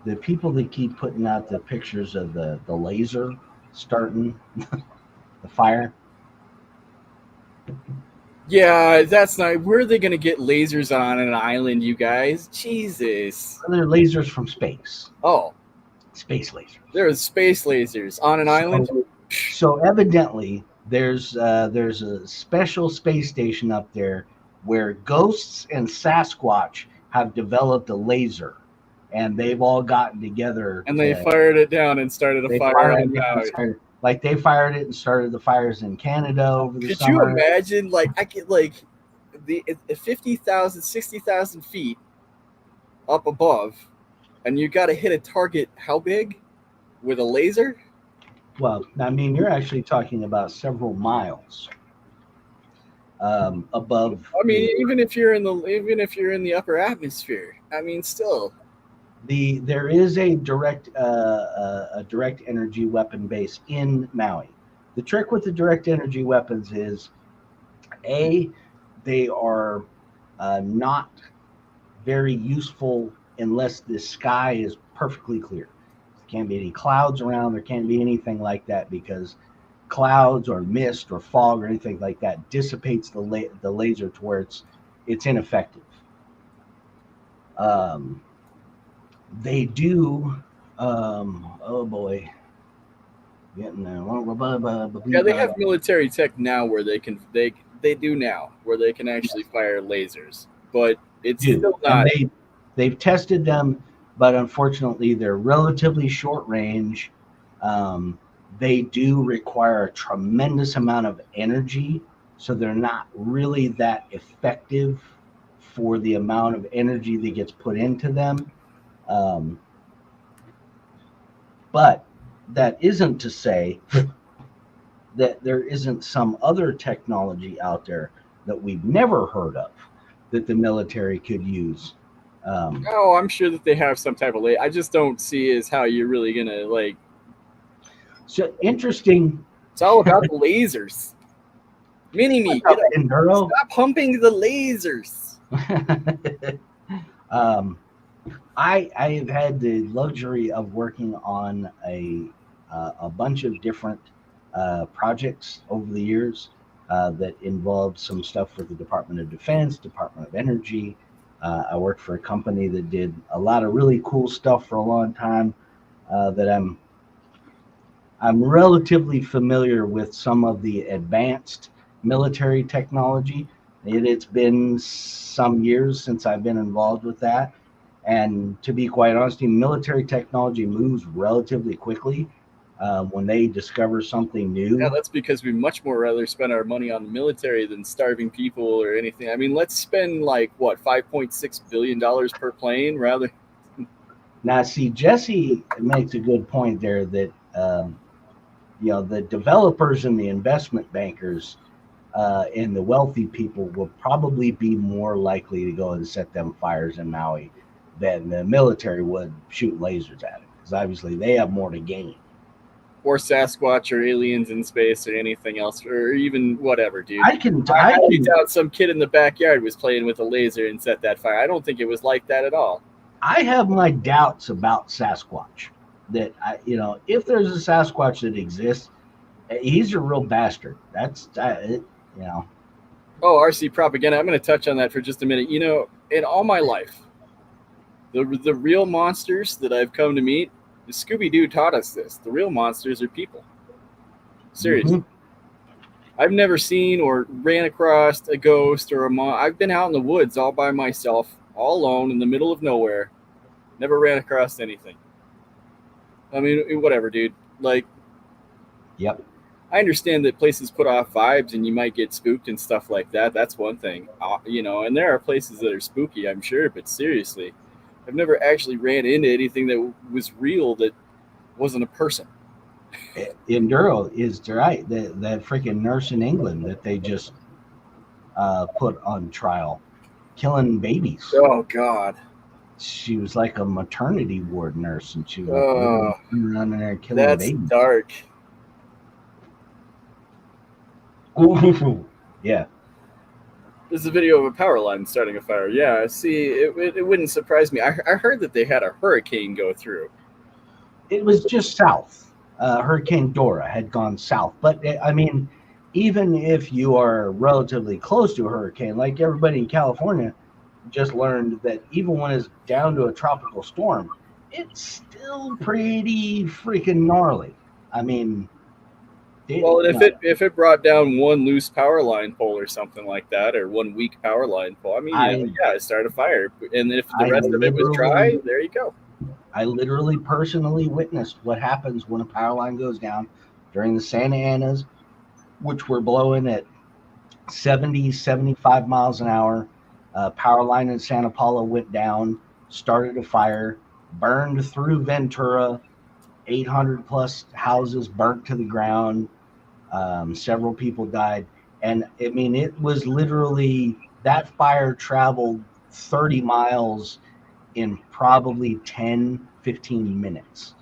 the people that keep putting out the pictures of the laser starting the fire. Yeah, that's not. Where are they going to get lasers on an island, you guys? Jesus. They're lasers from space. Oh. Space lasers. There's space lasers on an island? So evidently, there's a special space station up there where ghosts and Sasquatch have developed a laser. And they've all gotten together. And they fired it down and started a fire. Like they fired it and started the fires in Canada over the summer. Could you imagine, like, I get like the 50,000, 60,000 feet up above, and you got to hit a target how big with a laser? Well, I mean, you're actually talking about several miles above. I mean, even if you're in the upper atmosphere, I mean, still. There is a direct energy weapon base in Maui. The trick with the direct energy weapons is, they are not very useful unless the sky is perfectly clear. There can't be any clouds around. There can't be anything like that, because clouds or mist or fog or anything like that dissipates the laser to where it's ineffective. They do. Oh boy, getting there. Yeah, they have military tech now where they can they do now where they can actually fire lasers, but it's still not. They've tested them, but unfortunately, they're relatively short range. They do require a tremendous amount of energy, so they're not really that effective for the amount of energy that gets put into them. But that isn't to say that there isn't some other technology out there that we've never heard of that the military could use. I'm sure that they have some type of I just don't see as how you're really gonna like. So interesting. It's all about the lasers. Mini-Me, stop pumping the lasers. I have had the luxury of working on a bunch of different projects over the years that involved some stuff with the Department of Defense, Department of Energy. I worked for a company that did a lot of really cool stuff for a long time. That I'm relatively familiar with some of the advanced military technology. It's been some years since I've been involved with that. And to be quite honest, military technology moves relatively quickly when they discover something new. Yeah, that's because we'd much more rather spend our money on the military than starving people or anything. I mean, let's spend like, what, $5.6 billion per plane rather. Now, see, Jesse makes a good point there that, the developers and the investment bankers and the wealthy people will probably be more likely to go and set them fires in Maui than the military would shoot lasers at it, because obviously they have more to gain. or Sasquatch or aliens in space or anything else or even whatever, dude. I can highly doubt some kid in the backyard was playing with a laser and set that fire. I don't think it was like that at all. I have my doubts about Sasquatch. That if there's a Sasquatch that exists, he's a real bastard. That's Oh, RC propaganda. I'm going to touch on that for just a minute. In all my life, the real monsters that I've come to meet, Scooby-Doo taught us this. The real monsters are people. Seriously. Mm-hmm. I've never seen or ran across a ghost or I've been out in the woods all by myself, all alone in the middle of nowhere. Never ran across anything. I mean, whatever, dude. Like, yep. I understand that places put off vibes and you might get spooked and stuff like that. That's one thing, and there are places that are spooky, I'm sure. But seriously, I've never actually ran into anything that was real that wasn't a person. Enduro is right. That freaking nurse in England that they just put on trial, killing babies. Oh, God. She was like a maternity ward nurse, and she was running there killing babies. That's dark. Yeah. There's a video of a power line starting a fire. Yeah, see, it wouldn't surprise me. I heard that they had a hurricane go through. It was just south. Hurricane Dora had gone south. But, I mean, even if you are relatively close to a hurricane, like everybody in California just learned that even when it's down to a tropical storm, it's still pretty freaking gnarly. I mean... if it brought down one loose power line pole or something like that, or one weak power line pole, it started a fire. And if the rest of it was dry, there you go. I literally personally witnessed what happens when a power line goes down during the Santa Anas, which were blowing at 70, 75 miles an hour. Power line in Santa Paula went down, started a fire, burned through Ventura, 800 plus houses burnt to the ground. Several people died. And I mean, it was literally, that fire traveled 30 miles in probably 10, 15 minutes.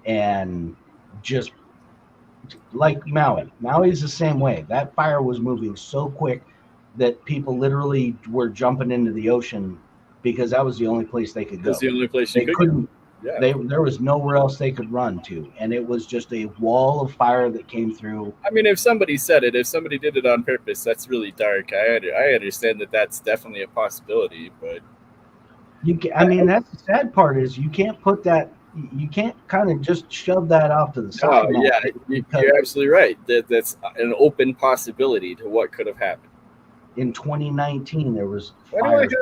And just like Maui's the same way. That fire was moving so quick that people literally were jumping into the ocean because that was the only place they could go. That's the only place you couldn't. Yeah. There was nowhere else they could run to, and it was just a wall of fire that came through. I mean, if somebody did it on purpose, that's really dark. I understand that that's definitely a possibility, but that's the sad part is you can't put that. You can't kind of just shove that off to the side. Oh, yeah, you're absolutely right. That's an open possibility to what could have happened. In 2019, there was fires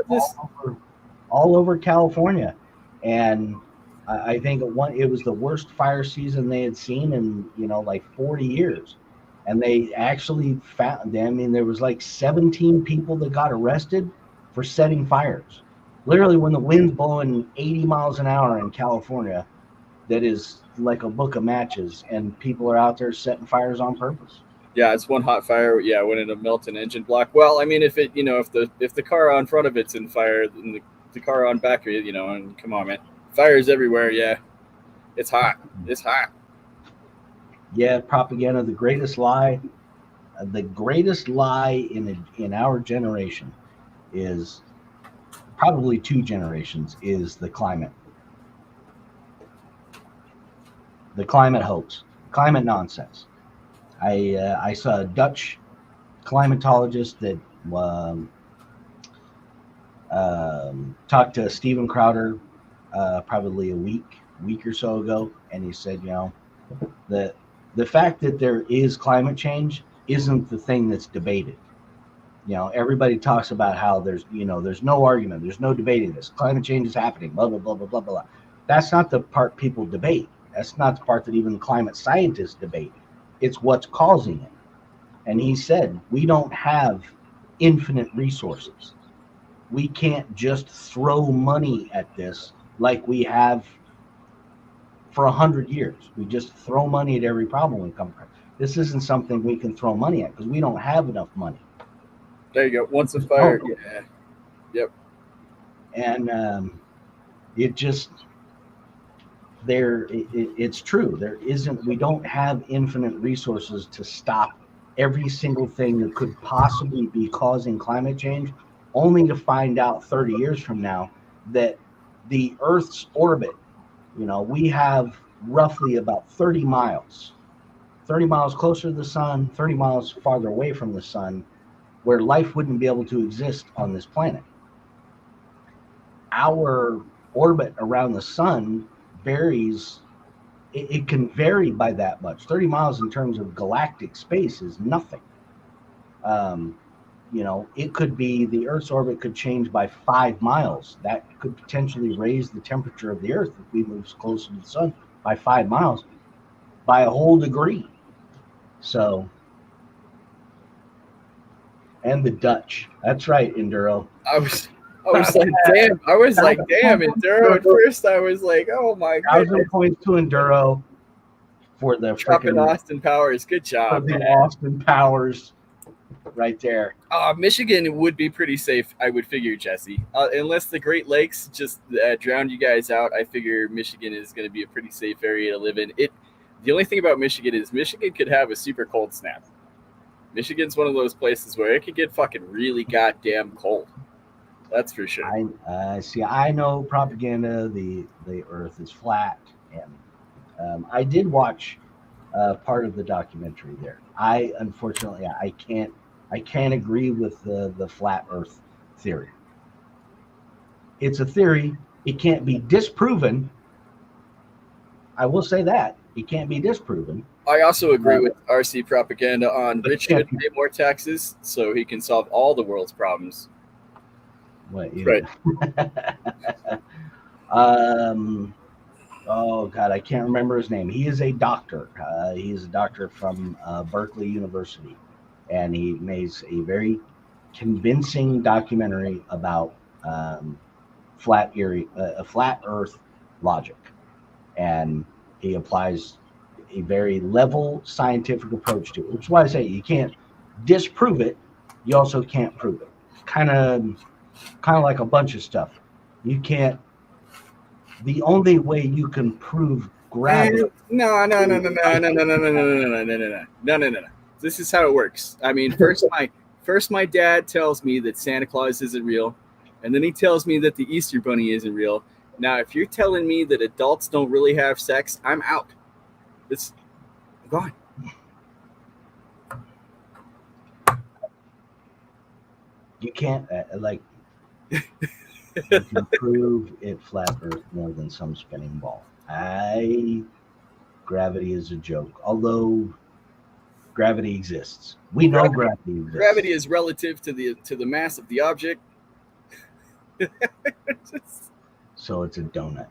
all over California, and I think it was the worst fire season they had seen in like 40 years. And they actually found them. I mean, there was like 17 people that got arrested for setting fires. Literally, when the wind's blowing 80 miles an hour in California, that is like a book of matches, and people are out there setting fires on purpose. Yeah, it's one hot fire. Yeah, went into melt an engine block. Well, I mean, if the car on front of it's in fire, then the car on back, and come on, man. Fires everywhere, yeah. It's hot. It's hot. Yeah, propaganda, the greatest lie. The greatest lie in our generation is probably 2 generations is the climate. The climate hoax, climate nonsense. I saw a Dutch climatologist that talked to Steven Crowder probably a week or so ago, and he said, the fact that there is climate change isn't the thing that's debated. Everybody talks about how there's no argument, there's no debating this. Climate change is happening, blah, blah, blah, blah, blah, blah. That's not the part people debate. That's not the part that even climate scientists debate. It's what's causing it. And he said, we don't have infinite resources. We can't just throw money at this like we have for 100 years. We just throw money at every problem we come across. This isn't something we can throw money at because we don't have enough money. There you go. Once a fire. Yeah. Yep. And it just, it's true. We don't have infinite resources to stop every single thing that could possibly be causing climate change, only to find out 30 years from now that the Earth's orbit, we have roughly about 30 miles closer to the sun, 30 miles farther away from the sun, where life wouldn't be able to exist on this planet. Our orbit around the sun varies. It can vary by that much. 30 miles in terms of galactic space is nothing. It could be the Earth's orbit could change by 5 miles. That could potentially raise the temperature of the Earth if we move closer to the sun by 5 miles by a whole degree. So, and the Dutch. That's right, Enduro. I was like, damn, Enduro. At first, I was like, oh my god. 1,000 points to Enduro for the freaking Austin Powers. Good job, for the Austin Powers, right there. Michigan would be pretty safe, I would figure, Jesse. Unless the Great Lakes just drowned you guys out, I figure Michigan is going to be a pretty safe area to live in. The only thing about Michigan is Michigan could have a super cold snap. Michigan's one of those places where it could get fucking really goddamn cold. That's for sure. I know propaganda. The Earth is flat, and I did watch part of the documentary there. Unfortunately I can't agree with the flat Earth theory. It's a theory. It can't be disproven. I will say that it can't be disproven. I also agree with RC propaganda on Rich should pay more taxes so he can solve all the world's problems. Right. Oh God, I can't remember his name. He is a doctor. He is a doctor from Berkeley University, and he makes a very convincing documentary about flat Earth logic, and he applies a very level scientific approach to it. Which is why I say you can't disprove it. You also can't prove it. Kind of like a bunch of stuff. You can't. The only way you can prove gravity. No. This is how it works. I mean, first my dad tells me that Santa Claus isn't real, and then he tells me that the Easter Bunny isn't real. Now, if you're telling me that adults don't really have sex, I'm out. It's gone. You can't you can prove it flat Earth more than some spinning ball. Gravity is a joke. Although gravity exists, we know gravity exists. Gravity is relative to the mass of the object. So it's a donut.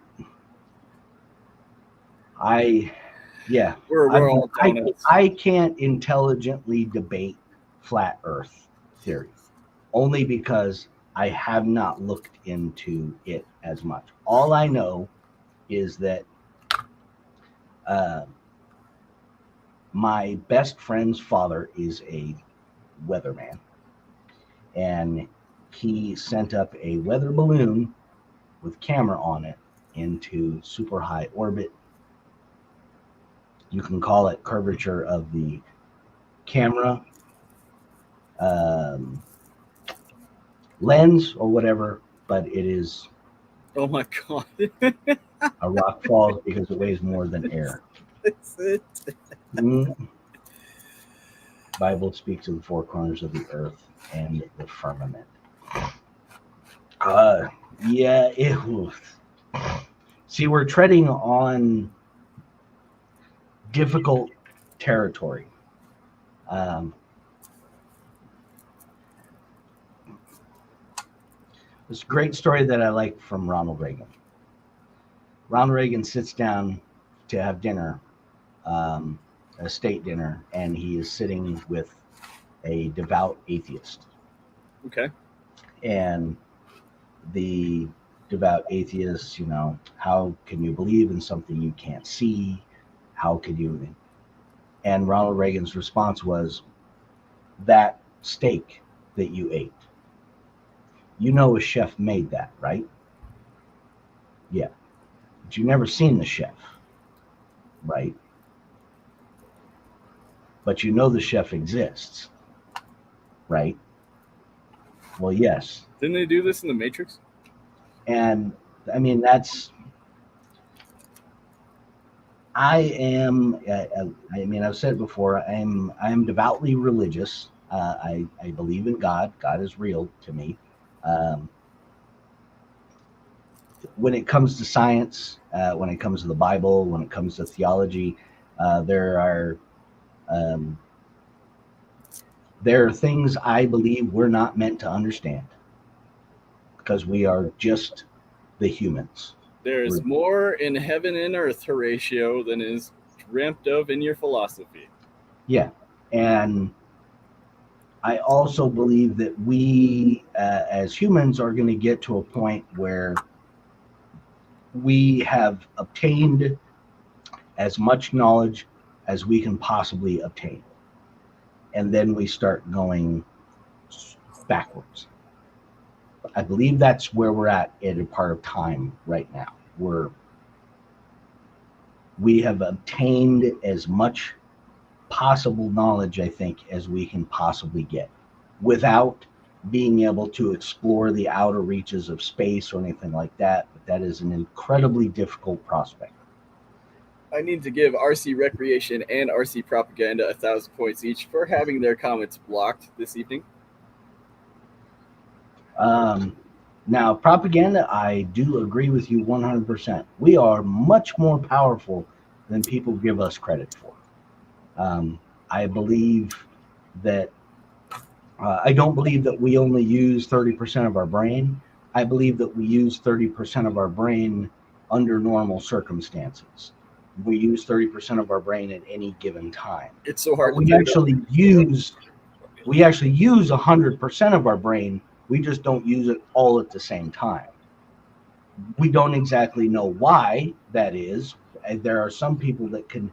We're all donuts. I can't intelligently debate flat Earth theory, only because I have not looked into it as much. All I know is that my best friend's father is a weatherman, and he sent up a weather balloon with camera on it into super high orbit. You can call it curvature of the camera, lens or whatever, but it is. Oh my God. A rock falls because it weighs more than air. That's it. Bible speaks of the four corners of the earth and the firmament. See, we're treading on difficult territory. This great story that I like from Ronald Reagan. Ronald Reagan sits down to have dinner, a state dinner, and he is sitting with a devout atheist. Okay. And the devout atheist, how can you believe in something you can't see? How could you? And Ronald Reagan's response was, that steak that you ate, a chef made that, right? Yeah. but you've never seen the chef, right? But you know the chef exists, right? Well, yes. Didn't they do this in the Matrix? And I mean, that's, I am, I mean, I've said it before, I'm devoutly religious. I believe in God. God is real to me. Um, when it comes to science, when it comes to the Bible, when it comes to theology, there are um, there are things I believe we're not meant to understand because we are just the humans. There's We're, more in heaven and earth, Horatio, than is dreamt of in your philosophy. yeah, and I also believe that we, as humans, are going to get to a point where we have obtained as much knowledge as we can possibly obtain. And then we start going backwards. I believe that's where we're at a part of time right now. We have obtained as much possible knowledge, I think, as we can possibly get without being able to explore the outer reaches of space or anything like that. But that is an incredibly difficult prospect. I need to give RC Recreation and RC Propaganda 1,000 points each for having their comments blocked this evening. Now, propaganda, I do agree with you 100%. We are much more powerful than people give us credit for. I believe that I don't believe that we only use 30% of our brain. I believe that we use 30% of our brain under normal circumstances. We use 30% of our brain at any given time. It's so hard. We actually use 100% of our brain. We just don't use it all at the same time. We don't exactly know why that is. There are some people that can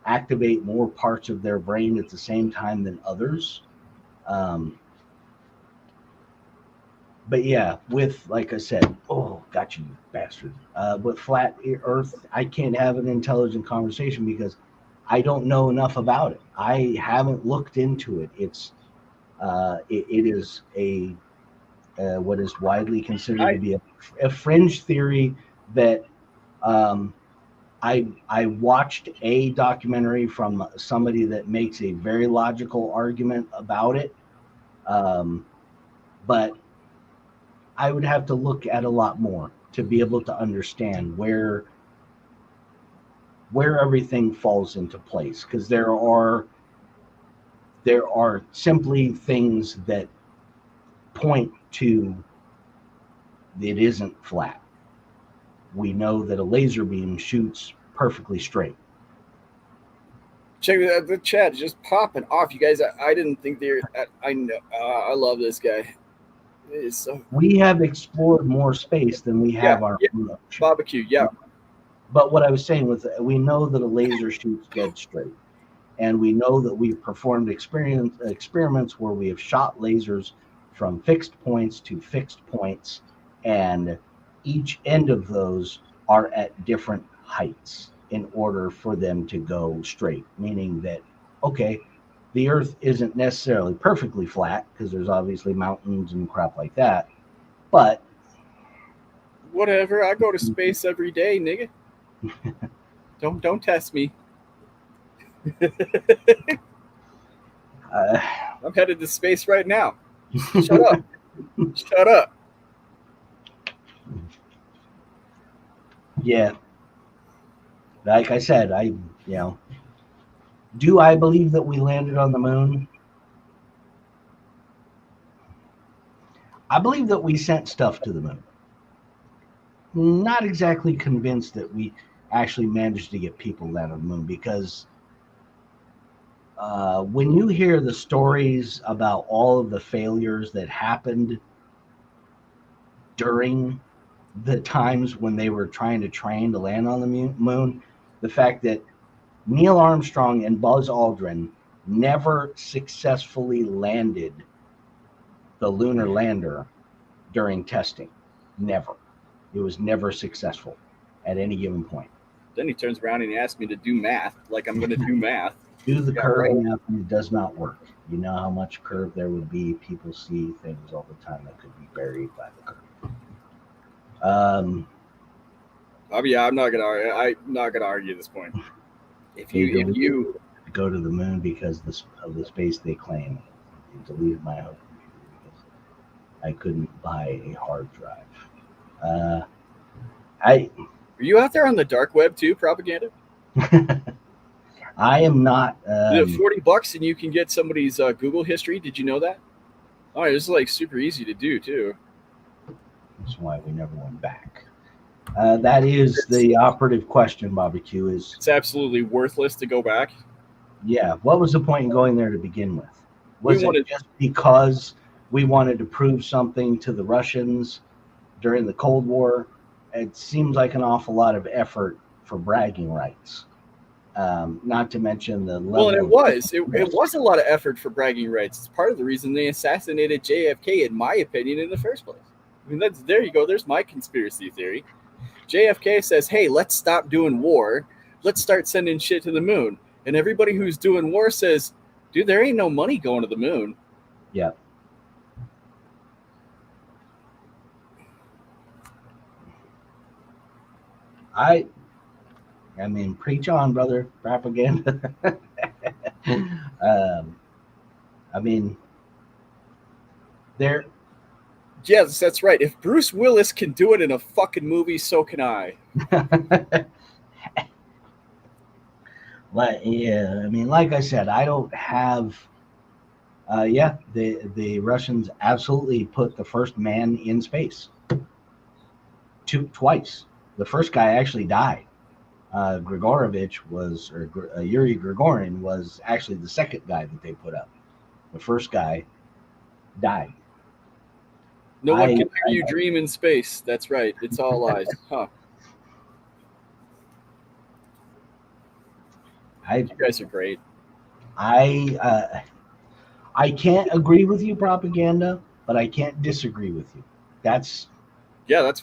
activate more parts of their brain at the same time than others. But yeah, with, like I said, oh, got you, bastard. With flat Earth, I can't have an intelligent conversation because I don't know enough about it. I haven't looked into it. It is what is widely considered to be a fringe theory that I watched a documentary from somebody that makes a very logical argument about it, but I would have to look at a lot more to be able to understand where everything falls into place, because there are simply things that point to it isn't flat. We know that a laser beam shoots perfectly straight. Check the chat is just popping off, you guys. I didn't think they're. I know. I love this guy. It is so. We have explored more space than we have our own ocean. Barbecue. Yeah. But what I was saying was, we know that a laser shoots dead straight, and we know that we've performed experiments where we have shot lasers from fixed points to fixed points, and each end of those are at different heights in order for them to go straight, meaning that, okay, the Earth isn't necessarily perfectly flat because there's obviously mountains and crap like that, but whatever. I go to space every day, nigga. Don't test me. I'm headed to space right now. Shut up. Shut up. Yeah. Like I said, do I believe that we landed on the moon? I believe that we sent stuff to the moon. Not exactly convinced that we actually managed to get people land on the moon, because when you hear the stories about all of the failures that happened during the times when they were trying to train to land on the moon, the fact that Neil Armstrong and Buzz Aldrin never successfully landed the lunar lander during testing. Never. It was never successful. at any given point. Then he turns around and he asks me to do math, like I'm going to do math. Do the Yeah, curve right. math, and it does not work. You know how much curve there would be. People see things all the time that could be buried by the curve. Yeah, I'm not gonna argue this point. If you Go to the moon because of the space they claim. They deleted my home computer because I couldn't buy a hard drive. I are you out there on the dark web too, propaganda? I am not. $40 and you can get somebody's Google history. Did you know that? Oh, it's like super easy to do too. That's why we never went back. That is the operative question, Barbecue. It's absolutely worthless to go back. Yeah. What was the point in going there to begin with? Was We wanted- it just because we wanted to prove something to the Russians during the Cold War? It seems like an awful lot of effort for bragging rights. Not to mention the level. Well, and it was a lot of effort for bragging rights. It's part of the reason they assassinated JFK, in my opinion, in the first place. I mean, there you go. There's my conspiracy theory. JFK says, "Hey, let's stop doing war. Let's start sending shit to the moon." And everybody who's doing war says, "Dude, there ain't no money going to the moon." Yeah. I mean, preach on, brother. Propaganda. I mean, there. Yes, that's right. If Bruce Willis can do it in a fucking movie, so can I. Yeah, I mean, like I said, I don't have. The Russians absolutely put the first man in space. Twice. The first guy actually died. Yuri Gagarin was actually the second guy that they put up. The first guy died. No one can hear you dream in space. That's right. It's all lies. Huh. You guys are great. I can't agree with you, propaganda, but I can't disagree with you. That's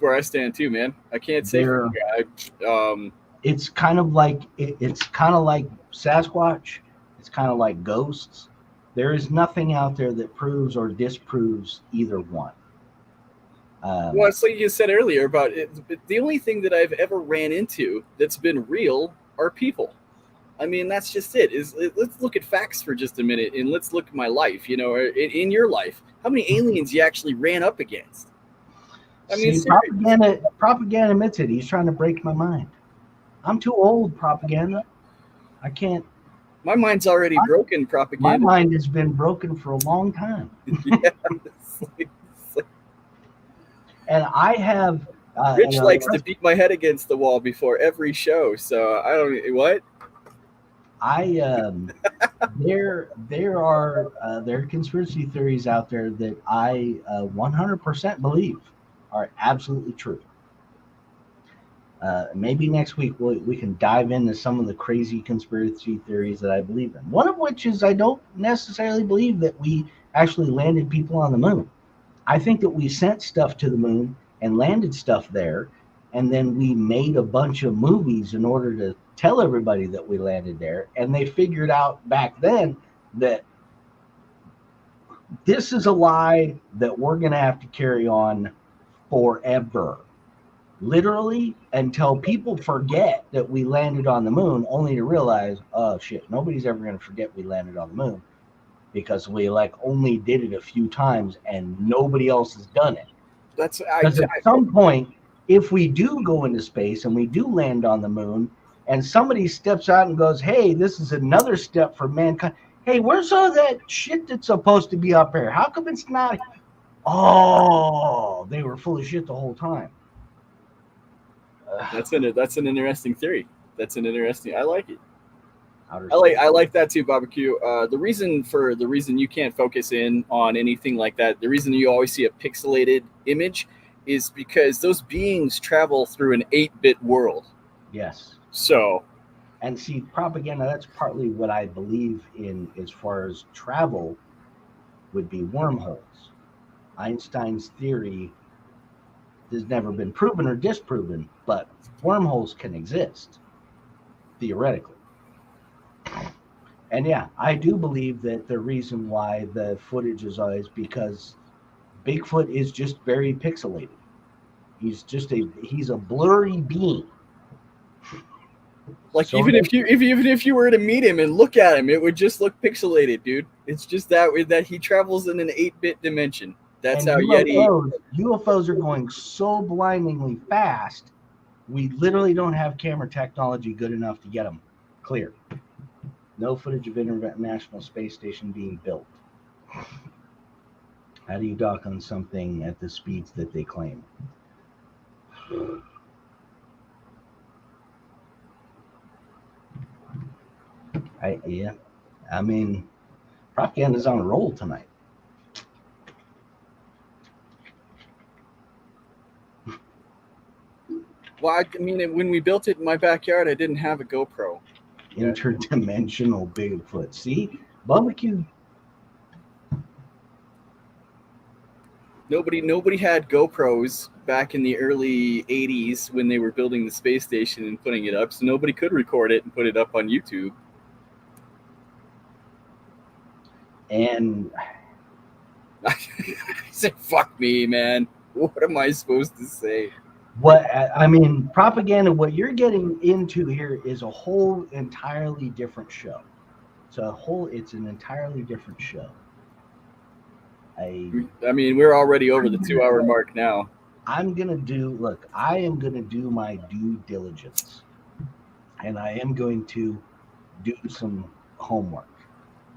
where I stand too, man. I can't say for you. It's kind of like Sasquatch. It's kind of like ghosts. There is nothing out there that proves or disproves either one. Well, it's like you said earlier about it. The only thing that I've ever ran into that's been real are people. I mean, that's just it. Let's look at facts for just a minute, and let's look at my life. You know, in your life, how many aliens you actually ran up against? I mean, propaganda admits it. He's trying to break my mind. I'm too old, propaganda. I can't. My mind's already broken, propaganda. My mind has been broken for a long time. Yeah. And I have. Rich likes to beat my head against the wall before every show, so I don't. What? There are conspiracy theories out there that I 100% believe are absolutely true. Maybe next week we can dive into some of the crazy conspiracy theories that I believe in. One of which is I don't necessarily believe that we actually landed people on the moon. I think that we sent stuff to the moon and landed stuff there, and then we made a bunch of movies in order to tell everybody that we landed there, and they figured out back then that this is a lie that we're going to have to carry on forever. Literally until people forget that we landed on the moon, only to realize, oh shit, nobody's ever going to forget we landed on the moon because we only did it a few times and nobody else has done it. Because at some point, if we do go into space and we do land on the moon and somebody steps out and goes, hey, this is another step for mankind. Hey, where's all that shit that's supposed to be up here? How come it's not? Oh, they were full of shit the whole time. That's an interesting theory. I like it. I like that too, barbecue. The reason you can't focus in on anything like that, the reason you always see a pixelated image, is because those beings travel through an 8-bit world. Yes. So. And see, propaganda, that's partly what I believe in as far as travel would be wormholes. Einstein's theory has never been proven or disproven, but wormholes can exist theoretically. And yeah, I do believe that the reason why the footage is always because Bigfoot is just very pixelated. He's a blurry being. Like So even if you were to meet him and look at him, it would just look pixelated, dude. It's just that he travels in an 8-bit dimension. That's how UFOs are going so blindingly fast. We literally don't have camera technology good enough to get them clear. No footage of International Space Station being built. How do you dock on something at the speeds that they claim? I mean, propaganda's on a roll tonight. Well, I mean, when we built it in my backyard, I didn't have a GoPro. Interdimensional Bigfoot. See? Barbecue. Nobody had GoPros back in the early 80s when they were building the space station and putting it up, so nobody could record it and put it up on YouTube. And I said, fuck me, man. What am I supposed to say? Propaganda, what you're getting into here is a whole entirely different show. It's an entirely different show. I mean, we're already over the 2-hour mark now. I am going to do my due diligence. And I am going to do some homework.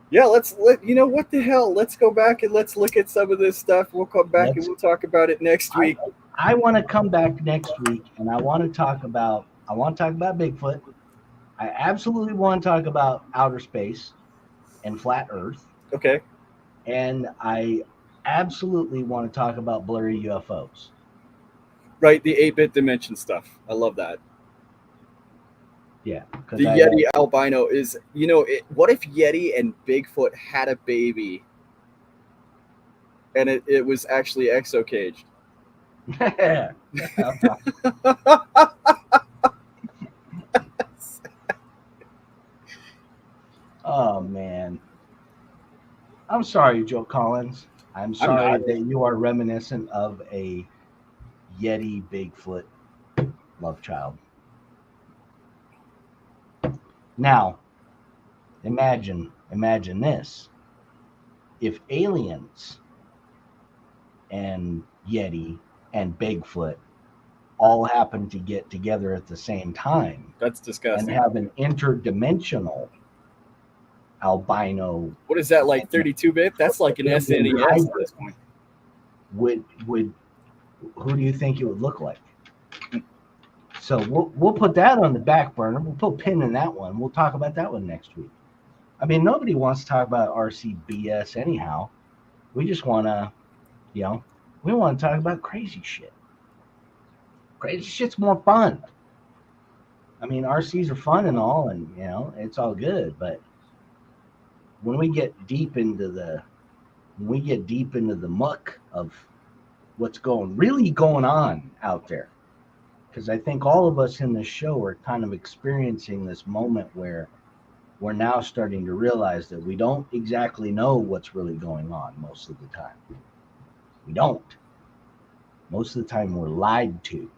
Yeah, you know what the hell? Let's go back and let's look at some of this stuff. We'll come back and we'll talk about it next week. I want to come back next week and I want to talk about Bigfoot. I absolutely want to talk about outer space and flat Earth. Okay. And I absolutely want to talk about blurry UFOs. Right, the 8-bit dimension stuff. I love that. Yeah. The Yeti albino is, what if Yeti and Bigfoot had a baby and it was actually exo-caged? Oh, man. I'm sorry, Joe Collins. I'm sorry that you are reminiscent of a Yeti Bigfoot love child. Now, imagine this. If aliens and Yeti and Bigfoot all happen to get together at the same time. That's disgusting. And have an interdimensional albino. What is that, like 32-bit? That's like an SNES at this point. Would who do you think it would look like? So we'll put that on the back burner. We'll put a pin in that one. We'll talk about that one next week. I mean, nobody wants to talk about RCBS anyhow. We just want to, we want to talk about crazy shit. Crazy shit's more fun. I mean, RCs are fun and all, and it's all good. But when we get deep into the muck of what's really going on out there, because I think all of us in this show are kind of experiencing this moment where we're now starting to realize that we don't exactly know what's really going on most of the time. We don't. Most of the time we're lied to.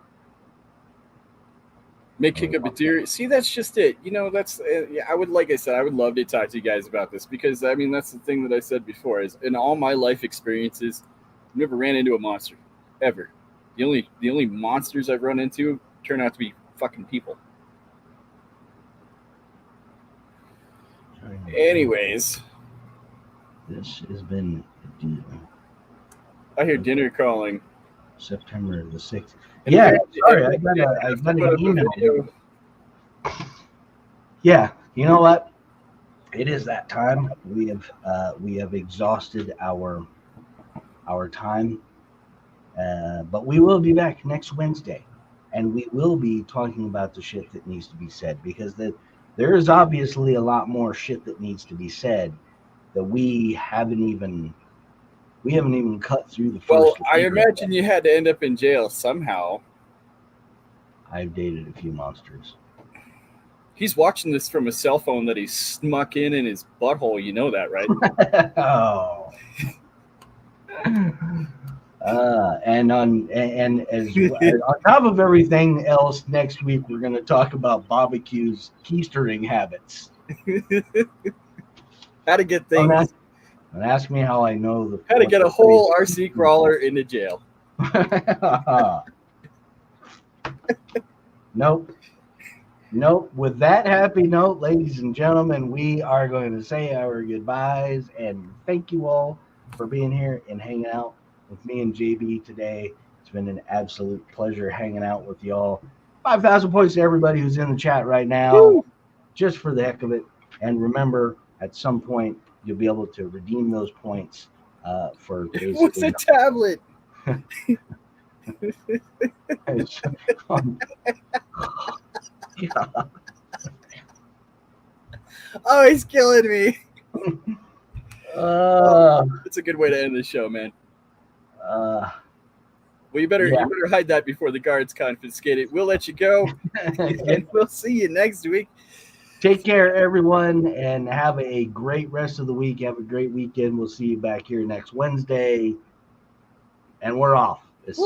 Make kick up a deer. See, that's just it. That's I would love to talk to you guys about this, because I mean that's the thing that I said before, is in all my life experiences, I've never ran into a monster ever. The only monsters I've run into turn out to be fucking people. Anyways, this has been a deal. I hear dinner calling. September the 6th. Yeah, sorry, I got an email. Yeah, you know what? It is that time. We have exhausted our time, but we will be back next Wednesday, and we will be talking about the shit that needs to be said, because there is obviously a lot more shit that needs to be said that we haven't even We haven't even cut through the first. Well, I layer imagine yet. you had to end up in jail somehow. I've dated a few monsters. He's watching this from a cell phone that he snuck in his butthole. You know that, right? Oh. And on top of everything else, next week we're going to talk about barbecue's keistering habits. How to get things. And ask me how I know How to get a whole RC crawler into jail. Nope. With that happy note, ladies and gentlemen, we are going to say our goodbyes and thank you all for being here and hanging out with me and JB today. It's been an absolute pleasure hanging out with y'all. 5,000 points to everybody who's in the chat right now. Woo! Just for the heck of it. And remember, at some point, you'll be able to redeem those points for basically. What's a tablet? Oh, he's killing me. It's a good way to end the show, man. Well, you better hide that before the guards confiscate it. We'll let you go, and we'll see you next week. Take care, everyone, and have a great rest of the week. Have a great weekend. We'll see you back here next Wednesday, and we're off.